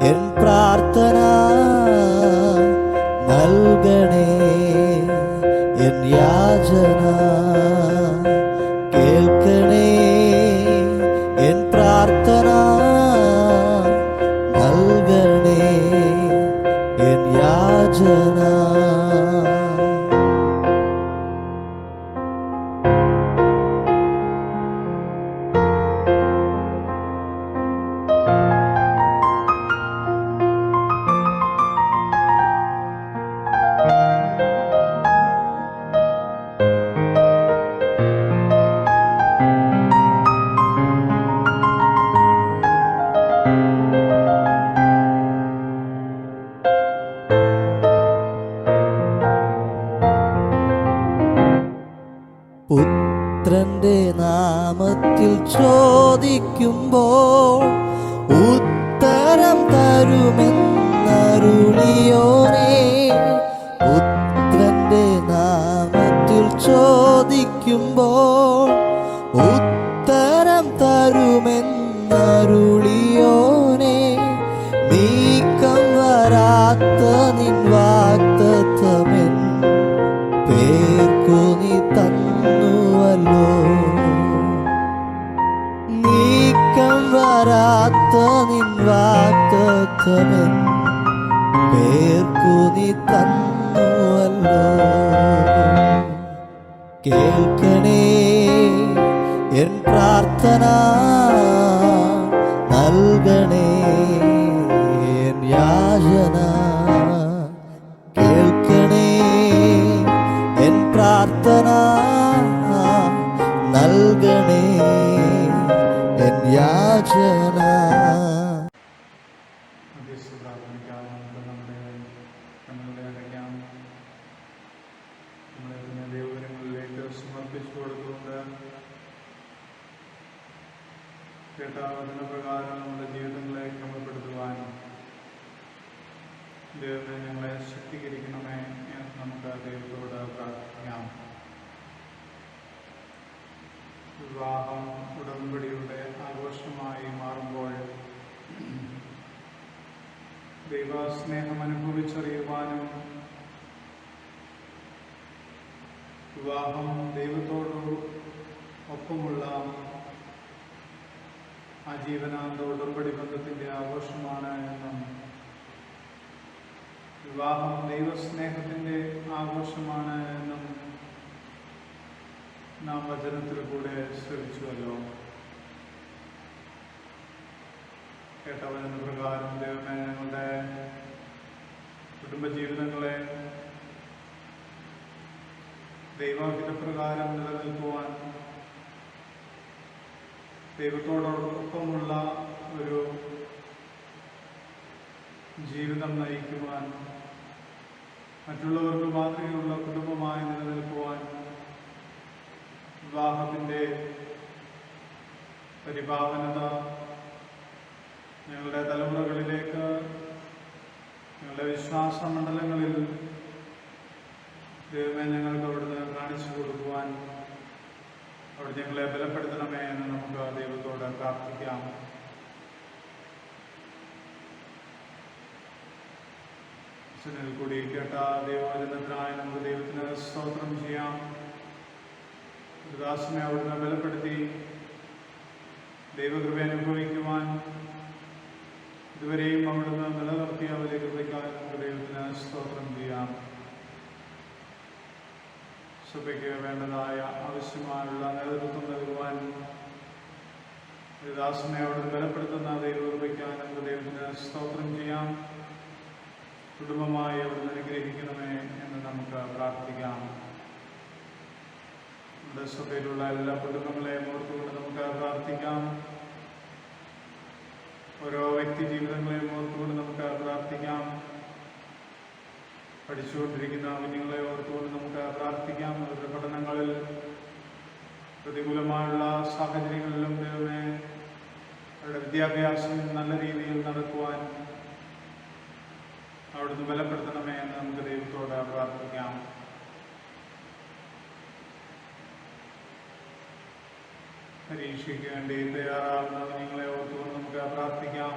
എൻ പ്രാർത്ഥന, നൽകണേ എൻ യാചന. കേൾക്കണേ എൻ പ്രാർത്ഥന, നൽകണേ എൻ യാചന. പുത്രന്റെ നാമത്തിൽ ചോദിക്കുമ്പോൾ ഉത്തരം തരുമെന്നരുളിയോനേ. പുത്രന്റെ നാമത്തിൽ ചോദിക്കുമ്പോൾ ഉത്തരം തരുമെന്നരുളിയോനേ. നീക്കം വരാത്ത നിൻ വാഗ്ദത്തമെൻ പേർക്കു നീ തന്നുവല്ലോ. നീക്കം വരാത്ത നിൻ വാഗ്ദത്തമെൻ പേർക്കു നീ തന്നുവല്ലോ. കേൾക്കണേ എൻ പ്രാർത്ഥന, നൽകണേ എൻ യാചന. കേൾക്കണേ എൻ പ്രാർത്ഥന, നൽകണേ എൻ യാചന. പ്രകാരം നമ്മുടെ ജീവിതങ്ങളെ ക്രമപ്പെടുത്തുവാനും ദൈവമേ ഞങ്ങളെ ശക്തീകരിക്കണമേ എന്ന് നമുക്ക് ദൈവത്തോട് പ്രാർത്ഥിക്കാം. വിവാഹം ഉടമ്പടിയുടെ ആഘോഷമായി മാറുമ്പോൾ ദൈവസ്നേഹം അനുഭവിച്ചറിയുവാനും വിവാഹം ദൈവത്തോട് ഒപ്പമുള്ള ആജീവനാന്ത ഉടമ്പടി ബന്ധത്തിൻ്റെ ആഘോഷമാണ് എന്നും വിവാഹം ദൈവസ്നേഹത്തിൻ്റെ ആഘോഷമാണ് എന്നും നാം വചനത്തിൽ കൂടെ ശ്രമിച്ചുവല്ലോ. കേട്ടവചന പ്രകാരം ദൈവമേ ഞങ്ങളുടെ കുടുംബജീവിതങ്ങളെ ദൈവഹിതപ്രകാരം നിലനിൽക്കുവാൻ ദൈവത്തോടൊപ്പമുള്ള ഒരു ജീവിതം നയിക്കുവാൻ, മറ്റുള്ളവർക്ക് മാതൃകയുള്ള കുടുംബമായി നിലനിൽക്കുവാൻ, വിവാഹത്തിൻ്റെ പരിപാവനത ഞങ്ങളുടെ തലമുറകളിലേക്ക്, ഞങ്ങളുടെ വിശ്വാസ മണ്ഡലങ്ങളിൽ ദൈവമേ ഞങ്ങൾക്ക് അവിടുന്ന് കാണിച്ചു കൊടുക്കുവാൻ അവിടെ ഞങ്ങളെ ബലപ്പെടുത്തണമേ എന്ന് നമുക്ക് ദൈവത്തോട് പ്രാർത്ഥിക്കാം. അച്ഛനിൽ കൂടി കേട്ട ദൈവവചനത്തിനായി നമുക്ക് ദൈവത്തിന് സ്തോത്രം ചെയ്യാം. ദാസനെ അവിടുന്ന് ബലപ്പെടുത്തി ദൈവകൃപ അനുഭവിക്കുവാൻ ഇതുവരെയും അവിടുന്ന് നിലനിർത്തിയ വലിയ കൃപയ്ക്കായി നമുക്ക് ദൈവത്തിന് സ്തോത്രം ചെയ്യാം. സഭയ്ക്ക് വേണ്ടതായ ആവശ്യമായുള്ള നേതൃത്വം നൽകുവാൻ ദാസനെ അവിടുന്ന് ബലപ്പെടുത്തുന്ന ദൈവകൃപയ്ക്കായി നമുക്ക് ദൈവത്തിന് സ്തോത്രം ചെയ്യാം. കുടുംബമായി അവിടുന്ന് അനുഗ്രഹിക്കണമേ എന്ന് നമുക്ക് പ്രാർത്ഥിക്കാം. നമ്മുടെ സഭയിലുള്ള എല്ലാ കുടുംബങ്ങളെയും ഓർത്തുകൊണ്ട് നമുക്ക് പ്രാർത്ഥിക്കാം. ഓരോ വ്യക്തി ജീവിതങ്ങളെയും ഓർത്തുകൊണ്ട് നമുക്ക് പ്രാർത്ഥിക്കാം. പഠിച്ചുകൊണ്ടിരിക്കുന്ന കുഞ്ഞുങ്ങളെ ഓർത്തുകൊണ്ട് നമുക്ക് പ്രാർത്ഥിക്കാം. അവരുടെ പഠനങ്ങളിൽ പ്രതികൂലമായുള്ള സാഹചര്യങ്ങളിലും ദൈവമേ അവരുടെ വിദ്യാഭ്യാസം നല്ല രീതിയിൽ നടക്കുവാൻ അവിടുന്ന് ബലപ്പെടുത്തണമേ എന്ന് നമുക്ക് ദൈവത്തോട് പ്രാർത്ഥിക്കാം. പരീക്ഷയ്ക്ക് വേണ്ടി തയ്യാറാകുന്ന കുഞ്ഞുങ്ങളെ ഓർത്തുകൊണ്ട് നമുക്ക് പ്രാർത്ഥിക്കാം.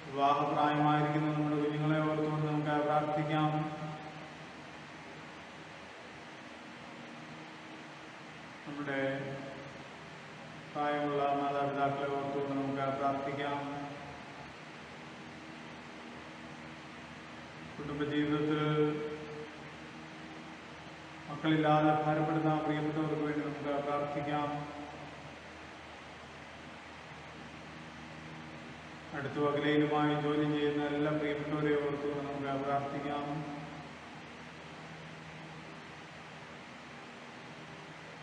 വിവാഹപ്രായമായിരിക്കുന്ന നമ്മുടെ കുഞ്ഞുങ്ങളെ ഓർത്തുകൊണ്ട് നമുക്ക് പ്രാർത്ഥിക്കാം. നമ്മുടെ പ്രായമുള്ള മാതാപിതാക്കളെ ഓർത്തുകൊണ്ട് നമുക്ക് പ്രാർത്ഥിക്കാം. കുടുംബജീവിതത്തിൽ മക്കളില്ലാതെ ഭാരപ്പെടുന്ന പ്രിയപ്പെട്ടവർക്ക് വേണ്ടി നമുക്ക് പ്രാർത്ഥിക്കാം. അടുത്തും അകലയിലുമായി ജോലി ചെയ്യുന്ന എല്ലാ പ്രിയപ്പെട്ടവരെ ഓർത്തുകൊണ്ട് നമുക്ക് പ്രാർത്ഥിക്കാം.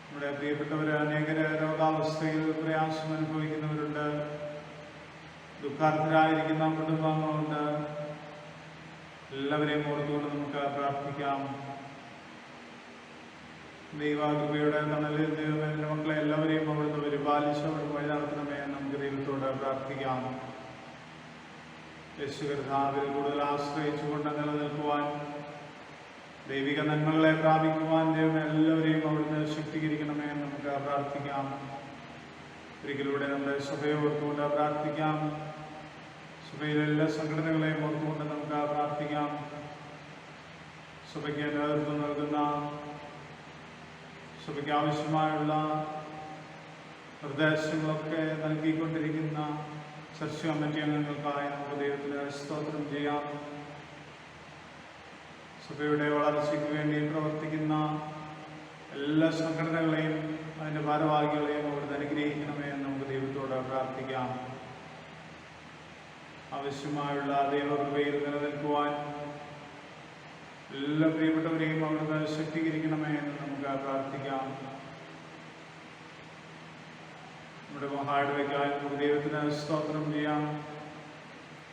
നമ്മുടെ പ്രിയപ്പെട്ടവർ അനേകര രോഗാവസ്ഥയിൽ പ്രയാസം അനുഭവിക്കുന്നവരുണ്ട്. ദുഃഖാർത്ഥരായിരിക്കുന്ന കുടുംബാംഗങ്ങളുണ്ട്. എല്ലാവരെയും ഓർത്തുകൊണ്ട് നമുക്ക് പ്രാർത്ഥിക്കാം. ദൈവകൃപയുടെ തണലിൽ ദൈവത്തിന്റെ മക്കളെ എല്ലാവരെയും അവിടുന്ന് പരിപാലിച്ച് അവിടുന്ന് വഴി നടത്തണമേ എന്ന് നമുക്ക് ദൈവത്തോട് പ്രാർത്ഥിക്കാം. യേശു കർത്താവിൽ കൂടുതൽ ആശ്രയിച്ചുകൊണ്ട് നിലനിൽക്കുവാൻ, ദൈവിക നന്മകളെ പ്രാപിക്കുവാൻ ദൈവം എല്ലാവരെയും അവിടുന്ന് ശക്തീകരിക്കണമേ എന്ന് നമുക്ക് പ്രാർത്ഥിക്കാം. ഒരിക്കലൂടെ നമ്മുടെ സഭയെ ഓർത്തുകൊണ്ട് പ്രാർത്ഥിക്കാം. സഭയിലെ എല്ലാ സംഘടനകളെയും ഓർത്തുകൊണ്ട് നമുക്ക് പ്രാർത്ഥിക്കാം. സഭയ്ക്ക് നേതൃത്വം നൽകുന്ന, സഭയ്ക്ക് ആവശ്യമായുള്ള നിർദ്ദേശങ്ങളൊക്കെ നൽകിക്കൊണ്ടിരിക്കുന്ന ചർച്ച കമ്മിറ്റി അംഗങ്ങൾക്കായി നമുക്ക് ദൈവത്തിന് സ്തോത്രം ചെയ്യാം. സഭയുടെ വളർച്ചയ്ക്ക് വേണ്ടി പ്രവർത്തിക്കുന്ന എല്ലാ സംഘടനകളെയും അതിൻ്റെ ഭാരവാഹികളെയും അവിടുന്ന് അനുഗ്രഹിക്കണമേ എന്ന് നമുക്ക് ദൈവത്തോട് പ്രാർത്ഥിക്കാം. ആവശ്യമായുള്ള ദൈവകൃപയിൽ നിലനിൽക്കുവാൻ എല്ലാ പ്രിയപ്പെട്ടവരെയും അവിടുന്ന് ശക്തീകരിക്കണമേ എന്ന് നമുക്ക് പ്രാർത്ഥിക്കാം. നമ്മുടെ മഹായിടവയ്ക്കായി നമുക്ക് ദൈവത്തിന് സ്തോത്രം ചെയ്യാം.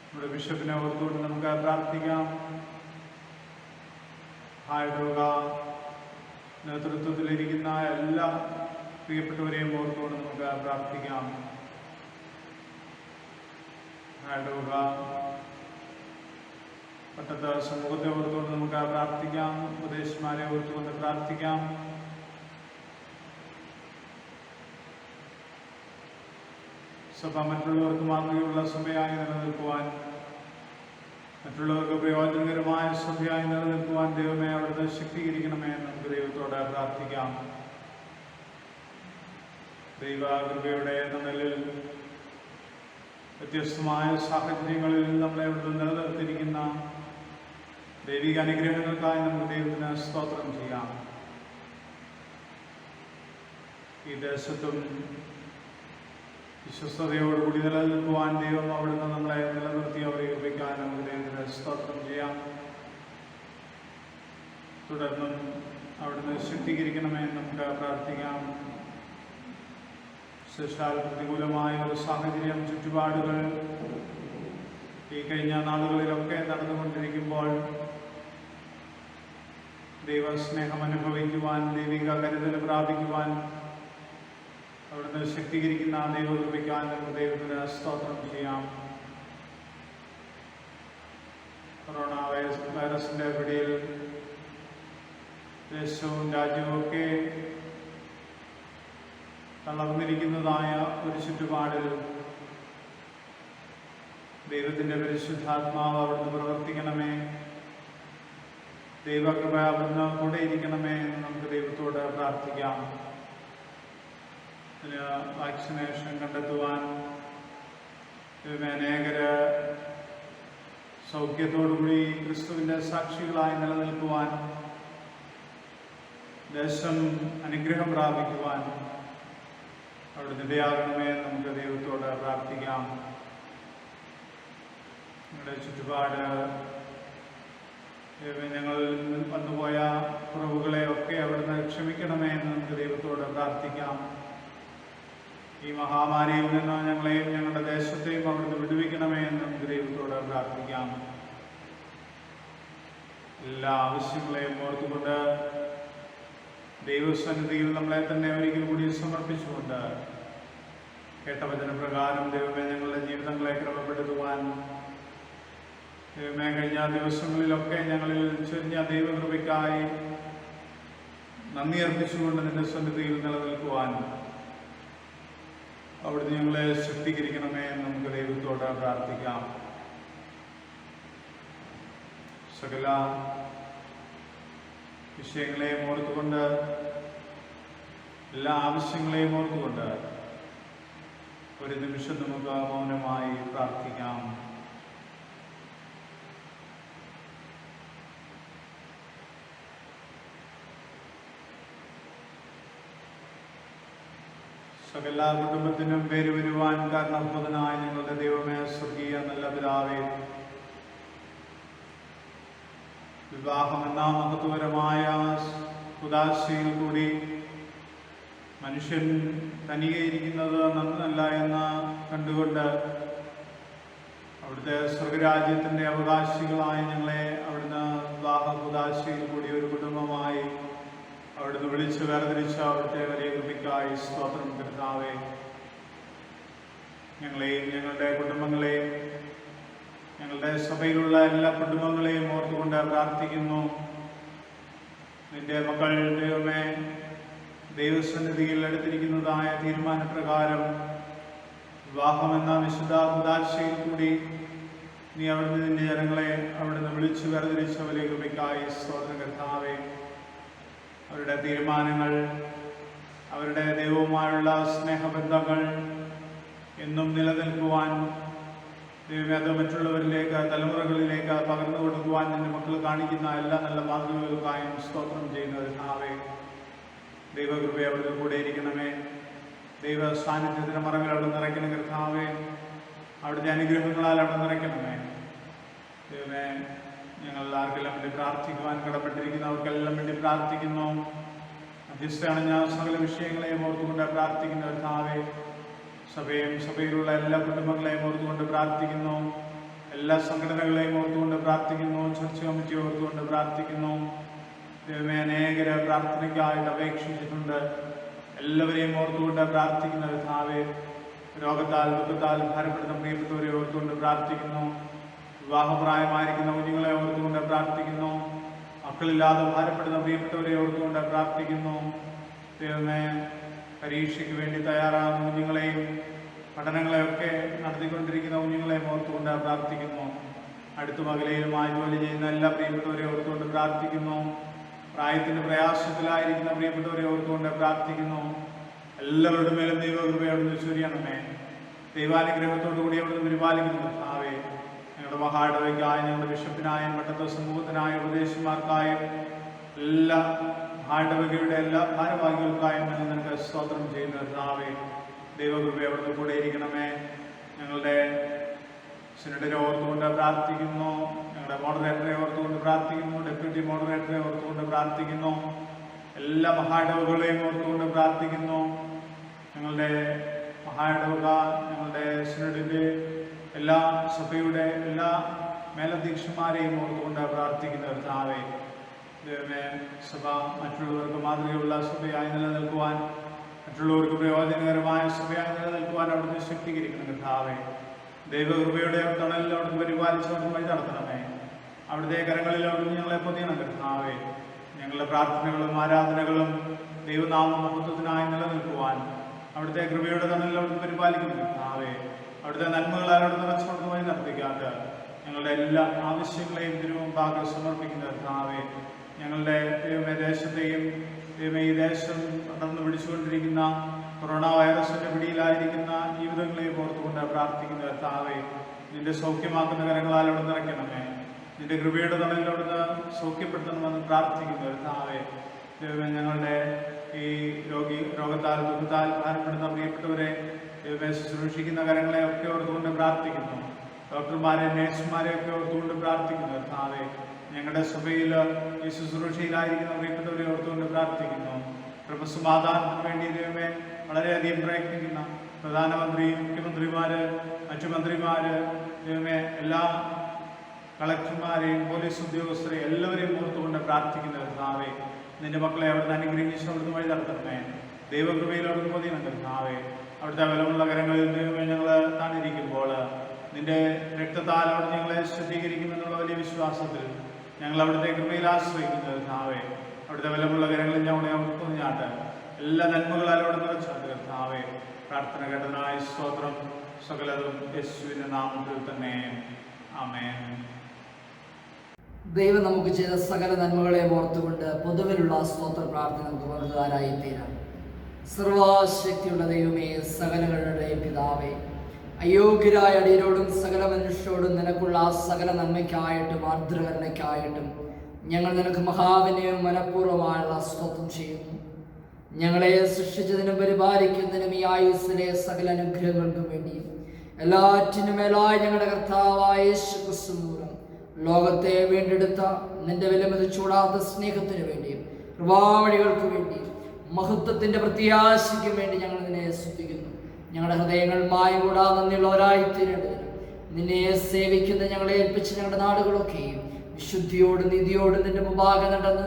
നമ്മുടെ ബിഷപ്പിനെ ഓർത്തുകൊണ്ട് നമുക്ക് പ്രാർത്ഥിക്കാം. മഹായിടവക നേതൃത്വത്തിലിരിക്കുന്ന എല്ലാ പ്രിയപ്പെട്ടവരെയും ഓർത്തുകൊണ്ട് നമുക്ക് പ്രാർത്ഥിക്കാം. മഹായിടവക പട്ടത്ത സമൂഹത്തെ ഓർത്തുകൊണ്ട് നമുക്ക് പ്രാർത്ഥിക്കാം. ഉപദേശന്മാരെ ഓർത്തുകൊണ്ട് പ്രാർത്ഥിക്കാം. സഭ മറ്റുള്ളവർക്ക് മാതൃകയുള്ള സഭയായി നിലനിൽക്കുവാൻ, മറ്റുള്ളവർക്ക് പ്രയോജനകരമായ സഭയായി നിലനിൽക്കുവാൻ ദൈവമേ അവിടുത്തെ ശക്തീകരിക്കണമേ എന്ന് നമുക്ക് ദൈവത്തോട് പ്രാർത്ഥിക്കാം. ദൈവകൃപയുടെ തണലിൽ വ്യത്യസ്തമായ സാഹചര്യങ്ങളിൽ നമ്മളെ അവിടുന്ന് നിലനിർത്തിയിരിക്കുന്ന ദൈവിക അനുഗ്രഹങ്ങൾക്കായി നമുക്ക് ദൈവത്തിന് സ്തോത്രം ചെയ്യാം. ഈ ദേശത്തും വിശ്വസ്തയോടുകൂടി നിലനിൽക്കുവാൻ ദൈവം അവിടുന്ന് നമ്മളെ നിലനിർത്തി അവരെ ഉപയോഗിക്കാൻ നമുക്ക് ദൈവത്തിന് സ്തോത്രം ചെയ്യാം. തുടർന്നും അവിടുന്ന് ശക്തീകരിക്കണമേ നമുക്ക് പ്രാർത്ഥിക്കാം. വിശേഷാൽ പ്രതികൂലമായ ഒരു സാഹചര്യം, ചുറ്റുപാടുകൾ ഈ കഴിഞ്ഞ നാളുകളിലൊക്കെ നടന്നുകൊണ്ടിരിക്കുമ്പോൾ ദൈവസ്നേഹം അനുഭവിക്കുവാൻ, ദൈവിക കരുതൽ പ്രാപിക്കുവാൻ അവിടുന്ന് ശക്തീകരിക്കുന്ന ദൈവകൃപയ്ക്കാൻ നമുക്ക് ദൈവത്തിന് സ്തോത്രം ചെയ്യാം. കൊറോണ വൈറസിൻ്റെ പിടിയിൽ ദേശവും രാജ്യവും ഒക്കെ തളർന്നിരിക്കുന്നതായ ഒരു ചുറ്റുപാടിൽ ദൈവത്തിൻ്റെ പരിശുദ്ധാത്മാവ് അവിടുന്ന് പ്രവർത്തിക്കണമേ, ദൈവകൃപ അവിടുന്ന് കൂടെ ഇരിക്കണമേ എന്ന് നമുക്ക് ദൈവത്തോട് പ്രാർത്ഥിക്കാം. ഇതിന് വാക്സിനേഷൻ കണ്ടെത്തുവാൻ അനേകര് സൗഖ്യത്തോടുകൂടി ക്രിസ്തുവിൻ്റെ സാക്ഷികളായി നിലനിൽക്കുവാൻ, ദേശം അനുഗ്രഹം പ്രാപിക്കുവാൻ അവിടുന്ന് ഇടയാകണമേ നമുക്ക് ദൈവത്തോട് പ്രാർത്ഥിക്കാം. ഞങ്ങളുടെ ചുറ്റുപാട് ഞങ്ങളിൽ വന്നുപോയ കുറവുകളെ ഒക്കെ അവിടുന്ന് ക്ഷമിക്കണമേ എന്ന് നമുക്ക് ദൈവത്തോട് പ്രാർത്ഥിക്കാം. ഈ മഹാമാരിയിൽ നിന്ന് ഞങ്ങളെയും ഞങ്ങളുടെ ദേശത്തെയും അവിടുന്ന് വിടുവിക്കണമേ എന്ന് നമുക്ക് ദൈവത്തോട് പ്രാർത്ഥിക്കാം. എല്ലാ ആവശ്യങ്ങളെയും ഓർത്തുകൊണ്ട് ദൈവസന്നിധിയിൽ നമ്മളെ തന്നെ ഒരിക്കൽ കൂടി സമർപ്പിച്ചുകൊണ്ട് കേട്ട വചനപ്രകാരം ദൈവമേ ഞങ്ങളുടെ ജീവിതങ്ങളെ ക്രമപ്പെടുത്തുവാൻ, ദൈവമേ കഴിഞ്ഞ ദിവസങ്ങളിലൊക്കെ ഞങ്ങളിൽ ചൊരിഞ്ഞ ദൈവകൃപയ്ക്കായി നന്ദി അർപ്പിച്ചുകൊണ്ട് നിന്റെ സന്നിധിയിൽ നിലനിൽക്കുവാൻ അവിടുന്ന് ഞങ്ങളെ ശക്തീകരിക്കണമേ എന്ന് നമുക്ക് ദൈവത്തോട് പ്രാർത്ഥിക്കാം. സകല വിഷയങ്ങളെയും ഓർത്തുകൊണ്ട്, എല്ലാ ആവശ്യങ്ങളെയും ഓർത്തുകൊണ്ട് ഒരു നിമിഷം നമുക്ക് മൗനമായി പ്രാർത്ഥിക്കാം. സകല കുടുംബത്തിനും പേര് വരുവാൻ കാരണഭൂതനായ ഞങ്ങളുടെ ദൈവമേ, സ്വർഗീയ നല്ല പിതാവേ, വിവാഹം എന്ന മഹത്വപരമായ ഉദാശയിൽ കൂടി മനുഷ്യൻ തനിയെ ഇരിക്കുന്നത് നന്നല്ല എന്ന് കണ്ടുകൊണ്ട് അവിടുത്തെ സ്വർഗരാജ്യത്തിൻ്റെ അവകാശികളായ ഞങ്ങളെ അവിടുന്ന് വിവാഹ ഉദാശയിൽ കൂടി ഒരു കുടുംബമായി അവിടുന്ന് വിളിച്ച് വേർതിരിച്ച അവിടുത്തെ വലിയ കൃപയ്ക്കായി സ്തോത്രം കർത്താവേ. ഞങ്ങളെയും ഞങ്ങളുടെ കുടുംബങ്ങളെയും ഞങ്ങളുടെ സഭയിലുള്ള എല്ലാ കുടുംബങ്ങളെയും ഓർത്തുകൊണ്ട് പ്രാർത്ഥിക്കുന്നു. നിന്റെ മക്കൾ ദൈവമേ ദൈവസന്നിധിയിൽ എടുത്തിരിക്കുന്നതായ തീരുമാനപ്രകാരം വിവാഹമെന്ന വിശുദ്ധ ഉദാശയിൽ കൂടി നീ അവിടുന്ന് നിന്റെ ജനങ്ങളെ അവിടുന്ന് വിളിച്ചു വേർതിരിച്ച വലിയ കൃപയ്ക്കായി സ്തോത്രം കർത്താവേ. അവരുടെ തീരുമാനങ്ങൾ, അവരുടെ ദൈവവുമായുള്ള സ്നേഹബന്ധങ്ങൾ എന്നും നിലനിൽക്കുവാൻ, ദൈവമേ അത് മറ്റുള്ളവരിലേക്ക്, തലമുറകളിലേക്ക് പകർന്നു കൊടുക്കുവാൻ നിന്റെ മക്കൾ കാണിക്കുന്ന എല്ലാ നല്ല മാതൃകകൾക്കായും സ്തോത്രം ചെയ്യുന്ന കർത്താവേ. ദൈവകൃപ അവിടുന്ന് കൂടെ ഇരിക്കണമേ. ദൈവ സാന്നിധ്യത്തിന് മറവിൽ അവിടെ നിറയ്ക്കണം കർത്താവേ. അവിടുത്തെ അനുഗ്രഹങ്ങളാൽ അവിടെ നിറയ്ക്കണമേ. ദൈവമേ ഞങ്ങൾ ആർക്കെല്ലാം വേണ്ടി പ്രാർത്ഥിക്കുവാൻ കടപ്പെട്ടിരിക്കുന്നവർക്കെല്ലാം വേണ്ടി പ്രാർത്ഥിക്കുന്നു. മധ്യസ്ഥയാണ് ഞാൻ സകല വിഷയങ്ങളെയും ഓർത്തുകൊണ്ട് പ്രാർത്ഥിക്കുന്ന കർത്താവേ. സഭയും സഭയിലുള്ള എല്ലാ കുടുംബങ്ങളെയും ഓർത്തുകൊണ്ട് പ്രാർത്ഥിക്കുന്നു. എല്ലാ സംഘടനകളെയും ഓർത്തുകൊണ്ട് പ്രാർത്ഥിക്കുന്നു. ചർച്ച കമ്മിറ്റി ഓർത്തുകൊണ്ട് പ്രാർത്ഥിക്കുന്നു. ദൈവമേ അനേകരെ പ്രാർത്ഥനയ്ക്കായിട്ട് അപേക്ഷിച്ചിട്ടുണ്ട്. എല്ലാവരെയും ഓർത്തുകൊണ്ട് പ്രാർത്ഥിക്കുന്ന കർത്താവേ. രോഗത്താൽ ദുഃഖത്താൽ ഭാരപ്പെടുന്ന പ്രിയപ്പെട്ടവരെ ഓർത്തുകൊണ്ട് പ്രാർത്ഥിക്കുന്നു. വിവാഹപ്രായമായിരിക്കുന്ന കുഞ്ഞുങ്ങളെ ഓർത്തുകൊണ്ട് പ്രാർത്ഥിക്കുന്നു. മക്കളില്ലാതെ ഭാരപ്പെടുന്ന പ്രിയപ്പെട്ടവരെ ഓർത്തുകൊണ്ട് പ്രാർത്ഥിക്കുന്നു. ദൈവമേ പരീക്ഷയ്ക്ക് വേണ്ടി തയ്യാറാകുന്ന കുഞ്ഞുങ്ങളെയും പഠനങ്ങളെയൊക്കെ നടത്തിക്കൊണ്ടിരിക്കുന്ന കുഞ്ഞുങ്ങളെയും ഓർത്തുകൊണ്ട് പ്രാർത്ഥിക്കുന്നു. അടുത്തും അകലയിലുമായി ജോലി ചെയ്യുന്ന എല്ലാ പ്രിയപ്പെട്ടവരെ ഓർത്തുകൊണ്ട് പ്രാർത്ഥിക്കുന്നു. പ്രായത്തിൻ്റെ പ്രയാസത്തിലായിരിക്കുന്ന പ്രിയപ്പെട്ടവരെ ഓർത്തുകൊണ്ട് പ്രാർത്ഥിക്കുന്നു. എല്ലാവരുടെ മേലും ദൈവകൃപയോട് ചൊരിയണമേ. ദൈവാനുഗ്രഹത്തോടു കൂടി അവിടുന്ന് പരിപാലിക്കുന്ന കർത്താവേ. ഞങ്ങളുടെ മഹായിടവയ്ക്കായും ഞങ്ങളുടെ ബിഷപ്പിനായും മറ്റത്തെ സമൂഹത്തിനായും ഉപദേശന്മാർക്കായും എല്ലാ മഹായിടവകയുടെ എല്ലാ ഭാരവാഹികൾക്കായും ഞങ്ങൾ നിനക്ക് സ്തോത്രം ചെയ്യുന്ന കർത്താവേ. ദൈവകൃപ അവിടുന്ന് കൂടെ ഇരിക്കണമേ. ഞങ്ങളുടെ സിനഡിനെ ഓർത്തുകൊണ്ട് പ്രാർത്ഥിക്കുന്നു. ഞങ്ങളുടെ മോഡറേറ്ററെ ഓർത്തുകൊണ്ട് പ്രാർത്ഥിക്കുന്നു. ഡെപ്യൂട്ടി മോഡറേറ്ററെ ഓർത്തുകൊണ്ട് പ്രാർത്ഥിക്കുന്നു. എല്ലാ മഹായിടവകളെയും ഓർത്തുകൊണ്ട് പ്രാർത്ഥിക്കുന്നു. ഞങ്ങളുടെ മഹായിടവക, ഞങ്ങളുടെ സിനഡിൻ്റെ എല്ലാ സഭയുടെ എല്ലാ മേലധ്യക്ഷന്മാരെയും ഓർത്തുകൊണ്ട് പ്രാർത്ഥിക്കുന്ന കർത്താവേ, ദൈവമേ, സഭ മറ്റുള്ളവർക്ക് മാതൃകയുള്ള സഭയായി നിലനിൽക്കുവാൻ, മറ്റുള്ളവർക്ക് പ്രയോജനകരമായ സഭയായി നിലനിൽക്കുവാൻ അവിടുന്ന് ശക്തീകരിക്കണം കർത്താവേ. ദൈവകൃപയുടെ തണലിൽ അവിടുന്ന് പരിപാലിച്ച് അവിടുന്ന് വഴി നടത്തണമേ. അവിടുത്തെ കരങ്ങളിൽ അവിടുന്ന് ഞങ്ങളെ പൊതിയണം കർത്താവേ. ഞങ്ങളുടെ പ്രാർത്ഥനകളും ആരാധനകളും ദൈവനാമ മഹത്വത്തിനായി നിലനിൽക്കുവാൻ അവിടുത്തെ കൃപയുടെ തണലിൽ അവിടുന്ന് പരിപാലിക്കണം കർത്താവേ. അവിടുത്തെ നന്മകളാൽ അവിടെ നിറച്ചുകൊണ്ട് വഴി നടത്തിക്കാത്ത ഞങ്ങളുടെ എല്ലാ ആവശ്യങ്ങളെയും തിരുമുമ്പാകെ സമർപ്പിക്കുന്ന കർത്താവേ, ഞങ്ങളുടെ ദൈവമേ ദേശത്തെയും ദൈവമേ ഈ ദേശം നടന്നു പിടിച്ചുകൊണ്ടിരിക്കുന്ന കൊറോണ വൈറസിന്റെ പിടിയിലായിരിക്കുന്ന ജീവിതങ്ങളെയും ഓർത്തുകൊണ്ട് പ്രാർത്ഥിക്കുന്ന കർത്താവേ, നിന്റെ സൗഖ്യമാക്കുന്ന കരങ്ങളാൽ അവിടെ നിറയ്ക്കണമേ. നിന്റെ കൃപയുടെ തണലിൽ അവിടുന്ന് സൗഖ്യപ്പെടുത്തണമെന്ന് പ്രാർത്ഥിക്കുന്ന കർത്താവേ, ദൈവമേ ഞങ്ങളുടെ ഈ രോഗത്താൽ ദുഃഖത്താൽ ഭാരപ്പെടുന്ന പ്രിയപ്പെട്ടവരെ ദൈവമേ ശുശ്രൂഷിക്കുന്ന കരങ്ങളെ ഒക്കെ ഓർത്തുകൊണ്ട് പ്രാർത്ഥിക്കുന്നു. ഡോക്ടർമാരെ നേഴ്സുമാരെ ഒക്കെ ഓർത്തുകൊണ്ട് പ്രാർത്ഥിക്കുന്നു കർത്താവേ. ഞങ്ങളുടെ സഭയിൽ ഈ ശുശ്രൂഷയിലായിരിക്കുന്ന പ്രിയപ്പെട്ടവരെ ഓർത്തുകൊണ്ട് പ്രാർത്ഥിക്കുന്നു. ക്രമസമാധാനത്തിന് വേണ്ടി ദൈവമേ വളരെയധികം പ്രയത്നിക്കുന്ന പ്രധാനമന്ത്രി, മുഖ്യമന്ത്രിമാര്, മറ്റു മന്ത്രിമാര്, ദൈവമേ എല്ലാ കളക്ടർമാരെയും പോലീസ് ഉദ്യോഗസ്ഥരെയും എല്ലാവരെയും ഓർത്തുകൊണ്ട് പ്രാർത്ഥിക്കുന്ന കർത്താവേ, നിന്റെ മക്കളെ അവിടുന്ന് അനുഗ്രഹിച്ച് അവിടുന്ന് വഴി നടത്തണമേ. ദൈവകൃപയിൽ അവിടുന്ന് പൊതിയണം കർത്താവേ. അവിടുത്തെ ബലമുള്ള കരങ്ങളിൽ ദൈവമേ ഞങ്ങൾ താണിരിക്കുമ്പോൾ നിന്റെ രക്തത്താൽ അവിടെ ഞങ്ങളെ ശുദ്ധീകരിക്കുമെന്നുള്ള വലിയ വിശ്വാസത്തിൽ ഞങ്ങൾ അവിടുത്തെ കൃപയിൽ ആശ്രയിക്കുന്നത് കർത്താവേ. അവിടുത്തെ ബലമുള്ള കരങ്ങളിൽ ഞങ്ങളെ അവിടുന്ന് പൊതിഞ്ഞാട്ട് എല്ലാ നന്മകളാൽ അവിടെ നിറച്ചാട്ട് കർത്താവേ. പ്രാർത്ഥന കേട്ടതിനായി സ്തോത്രം. സകലതും യേശുവിന്റെ നാമത്തിൽ തന്നെ. ആമേൻ. ദൈവം നമുക്ക് ചെയ്ത സകല നന്മകളെ ഓർത്തുകൊണ്ട് പൊതുവിലുള്ള സ്തോത്ര പ്രാർത്ഥന നമുക്ക് പകരുവാനായി തീരാം. സർവശക്തിയുള്ള ദൈവമേ, സകലങ്ങളുടെ പിതാവേ, അയോഗ്യരായ അടിയരോടും സകല മനുഷ്യരോടും നിനക്കുള്ള സകല നന്മയ്ക്കായിട്ടും ആർദ്രകരണയ്ക്കായിട്ടും ഞങ്ങൾ നിനക്ക് മഹാവിനയവും മനഃപൂർവ്വമായുള്ള സ്തോത്രം ചെയ്യുന്നു. ഞങ്ങളെ സൃഷ്ടിച്ചതിനും പരിപാലിക്കുന്നതിനും ഈ ആയുസ്സിലെ സകല അനുഗ്രഹങ്ങൾക്കും വേണ്ടിയും എല്ലാറ്റിനുമേലായി ഞങ്ങളുടെ കർത്താവായ യേശുക്രിസ്തു മൂലം ലോകത്തെ വീണ്ടെടുത്ത നിന്റെ വിലമതി ചൂടാത്ത സ്നേഹത്തിന് വേണ്ടിയും കൃപാവഴികൾക്ക് വേണ്ടിയും മഹത്വത്തിന്റെ പ്രത്യാശയ്ക്കും വേണ്ടി ഞങ്ങൾ നിന്നെ സ്തുതിക്കുന്നു. ഞങ്ങളുടെ ഹൃദയങ്ങൾ മായം കൂടാതെ നന്ദിയുള്ളവരായിത്തീരേണ്ടതിനും നിന്നെ സേവിക്കുന്ന ഞങ്ങളെ ഏൽപ്പിച്ച ഞങ്ങളുടെ നാടുകളൊക്കെയും വിശുദ്ധിയോടും നീതിയോടും നിന്റെ മുമ്പാകെ നടന്ന്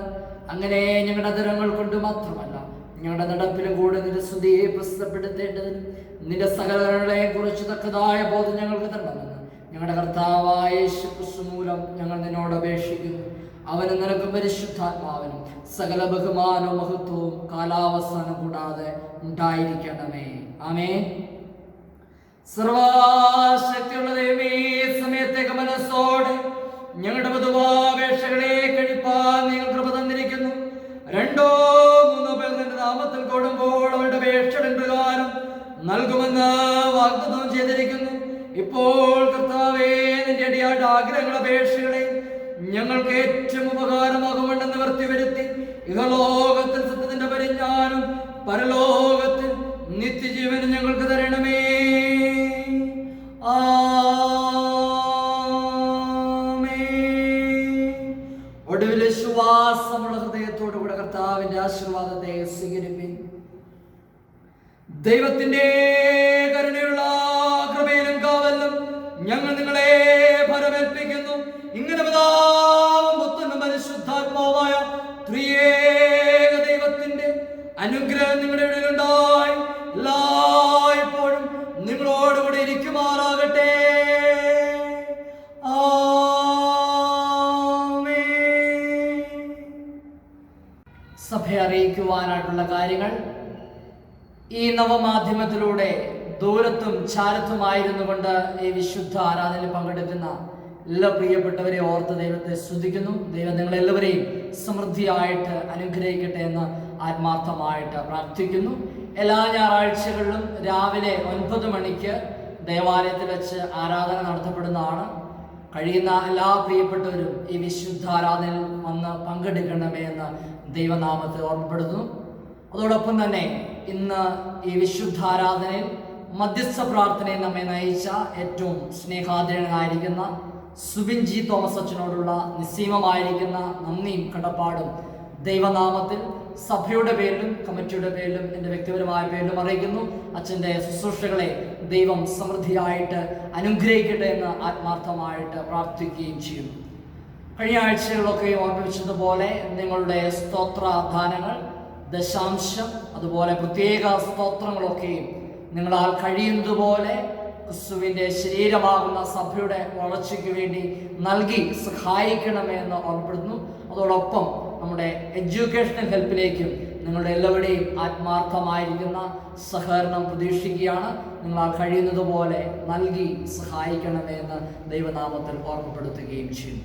അങ്ങനെ ഞങ്ങളുടെ അധരങ്ങൾ കൊണ്ട് മാത്രമല്ല ഞങ്ങളുടെ നടപ്പിലും കൂടെ നിന്റെ സ്തുതിയെ പ്രസിദ്ധപ്പെടുത്തേണ്ടതിനും നിന്റെ സകലങ്ങളെ കുറിച്ച് തക്കതായ ബോധം ഞങ്ങൾക്ക് തരണമെന്ന് ഞങ്ങളുടെ കർത്താവായ യേശുക്രിസ്തു മൂലം ഞങ്ങൾ നിന്നോട് അപേക്ഷിക്കുന്നു. അവനും നിനക്കും പരിശുദ്ധാത്മാവിനും സകല ബഹുമാനവും മഹത്വവും കാലാവസാനം കൂടാതെ ഉണ്ടായിരിക്കണമേ. ആമേൻ. സർവശക്തിയുള്ള ദൈവമേ, സമയത്തേക്ക് മനസ്സോടെ ഞങ്ങളുടെ മധുവാപേക്ഷകളെ കഴിപ്പാൻ നിങ്ങൾ കൃപ തന്നിരിക്കുന്നു. 2-3 പേർ നിന്റെ നാമത്തിൽ കൂടുമ്പോൾ അവരുടെ അപേക്ഷയുടെ പ്രകാരം നൽകുമെന്ന് വാഗ്ദത്തം ചെയ്തിരിക്കുന്നു. ഇപ്പോൾ കർത്താവേ, നിന്റെ അടിയാട്ട് ആഗ്രഹങ്ങളുടെ അപേക്ഷകളെ ഞങ്ങൾക്ക് ഏറ്റവും ഉപകാരമാകുമെന്ന് നിവർത്തി വരുത്തി ഇഹലോകത്തിൽ സത്യത്തിന്റെ പരിജ്ഞാനം, പരലോകത്തിൽ നിത്യജീവനും ഞങ്ങൾക്ക് തരണമേ. ഒടുവിൽ ശ്വാസമുള്ള ഹൃദയത്തോടുകൂടെ കർത്താവിന്റെ ആശീർവാദത്തെ സ്വീകരിപ്പിൻ. ദൈവത്തിന്റെ കരുണയുള്ള കൃപയിലും കാവലിലും ഞങ്ങൾ നിങ്ങളെ ഫലമേൽപ്പിക്കുന്നു. ഇങ്ങനെ പിതാവും പുത്രനും പരിശുദ്ധാത്മാവായ ത്രിയേക ദൈവത്തിന്റെ അനുഗ്രഹം നിങ്ങളുടെ ഇടയിലുണ്ടായി എല്ലായ്പ്പോഴും നിങ്ങളോടുകൂടി ഇരിക്കുമാറാകട്ടെ. സഭയെ അറിയിക്കുവാനായിട്ടുള്ള കാര്യങ്ങൾ ഈ നവമാധ്യമത്തിലൂടെ ദൂരത്തും ചാരത്തുമായിരുന്നു കൊണ്ട് ഈ വിശുദ്ധ ആരാധനയിൽ പങ്കെടുക്കുന്ന എല്ലാ പ്രിയപ്പെട്ടവരെ ഓർത്ത് ദൈവത്തെ സ്തുതിക്കുന്നു. ദൈവം നിങ്ങളെല്ലാവരെയും സമൃദ്ധിയായിട്ട് അനുഗ്രഹിക്കട്ടെ എന്ന് ആത്മാർത്ഥമായിട്ട് പ്രാർത്ഥിക്കുന്നു. എല്ലാ ഞായറാഴ്ചകളിലും രാവിലെ 9 മണിക്ക് ദേവാലയത്തിൽ വെച്ച് ആരാധന നടത്തപ്പെടുന്നതാണ്. കഴിയുന്ന എല്ലാ പ്രിയപ്പെട്ടവരും ഈ വിശുദ്ധ ആരാധനയിൽ വന്ന് പങ്കെടുക്കണമേ എന്ന് ദൈവനാമത്തെ ഓർമ്മപ്പെടുത്തുന്നു. അതോടൊപ്പം തന്നെ ഇന്ന് ഈ വിശുദ്ധ ആരാധനയിൽ മധ്യസ്ഥ പ്രാർത്ഥനയെ നമ്മെ നയിച്ച ഏറ്റവും സ്നേഹാദരനായിരിക്കുന്ന സുബിൻ ജി തോമസ് അച്ഛനോടുള്ള നിസ്സീമമായിരിക്കുന്ന നന്ദിയും കടപ്പാടും ദൈവനാമത്തിൽ സഭയുടെ പേരിലും കമ്മിറ്റിയുടെ പേരിലും എൻ്റെ വ്യക്തിപരമായ പേരിലും അറിയിക്കുന്നു. അച്ഛൻ്റെ ശുശ്രൂഷകളെ ദൈവം സമൃദ്ധിയായിട്ട് അനുഗ്രഹിക്കട്ടെ എന്ന് ആത്മാർത്ഥമായിട്ട് പ്രാർത്ഥിക്കുകയും ചെയ്യുന്നു. കഴിഞ്ഞ ആഴ്ചകളിലൊക്കെ ഓർമ്മിപ്പിച്ചതുപോലെ നിങ്ങളുടെ സ്തോത്രദാനങ്ങൾ, ദശാംശം, അതുപോലെ പ്രത്യേക സ്തോത്രങ്ങളൊക്കെയും നിങ്ങളാൽ കഴിയുന്നതുപോലെ ക്രിസ്തുവിൻ്റെ ശരീരമാകുന്ന സഭയുടെ വളർച്ചയ്ക്ക് വേണ്ടി നൽകി സഹായിക്കണമെന്ന് ഓർമ്മപ്പെടുന്നു. അതോടൊപ്പം നമ്മുടെ എഡ്യൂക്കേഷണൽ ഹെൽപ്പിലേക്കും നിങ്ങളുടെ എല്ലാവരുടെയും ആത്മാർത്ഥമായിരിക്കുന്ന സഹകരണം പ്രതീക്ഷിക്കുകയാണ്. നിങ്ങളാൽ കഴിയുന്നതുപോലെ നൽകി സഹായിക്കണമെന്ന് ദൈവനാമത്തിൽ ഓർമ്മപ്പെടുത്തുകയും ചെയ്യും.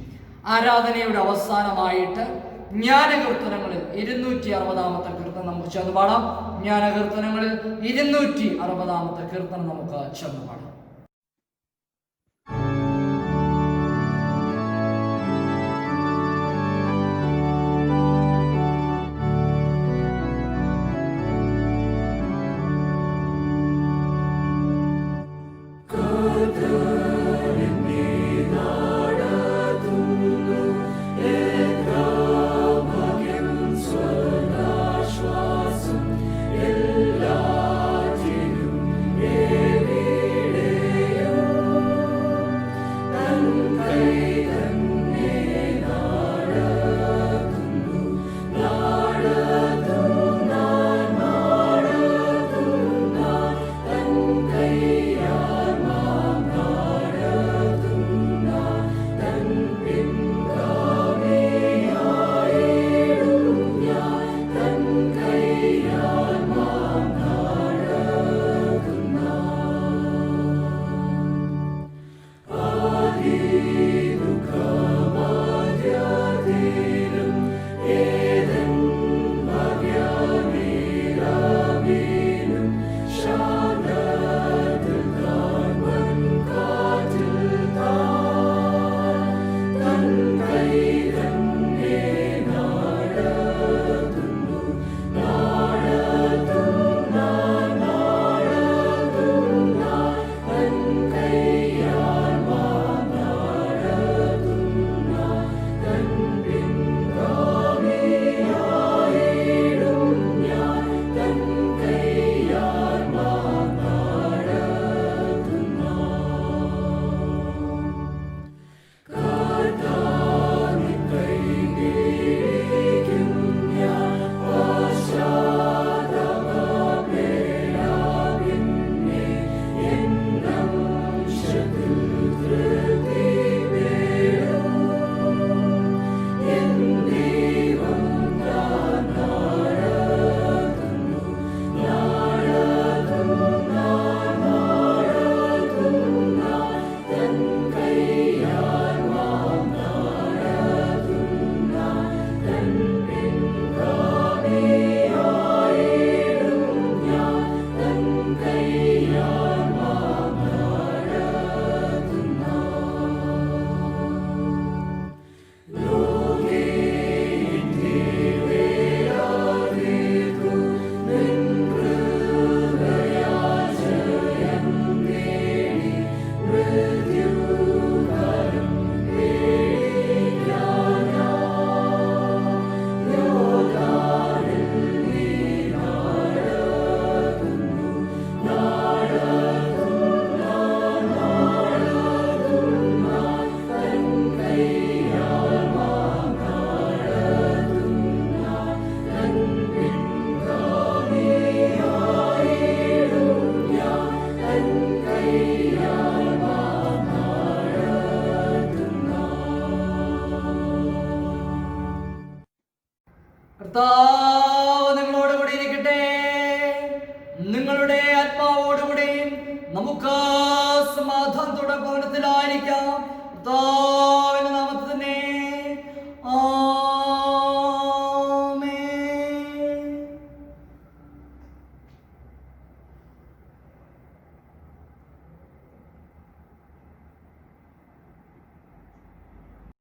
ആരാധനയുടെ അവസാനമായിട്ട് ജ്ഞാനകീർത്തനങ്ങളിൽ 260 കീർത്തനം നമുക്ക് ചേർന്ന് പാടാം. ജ്ഞാനകീർത്തനങ്ങളിൽ 260 കീർത്തനം നമുക്ക് ചേർന്ന് പാടാം. കർത്താവ് നിങ്ങളോടുകൂടി ഇരിക്കട്ടെ, നിങ്ങളുടെ ആത്മാവോടുകൂടിയും നമുക്ക് സമാധാനത്തോടെ ഭവനത്തിലായിരിക്കാം.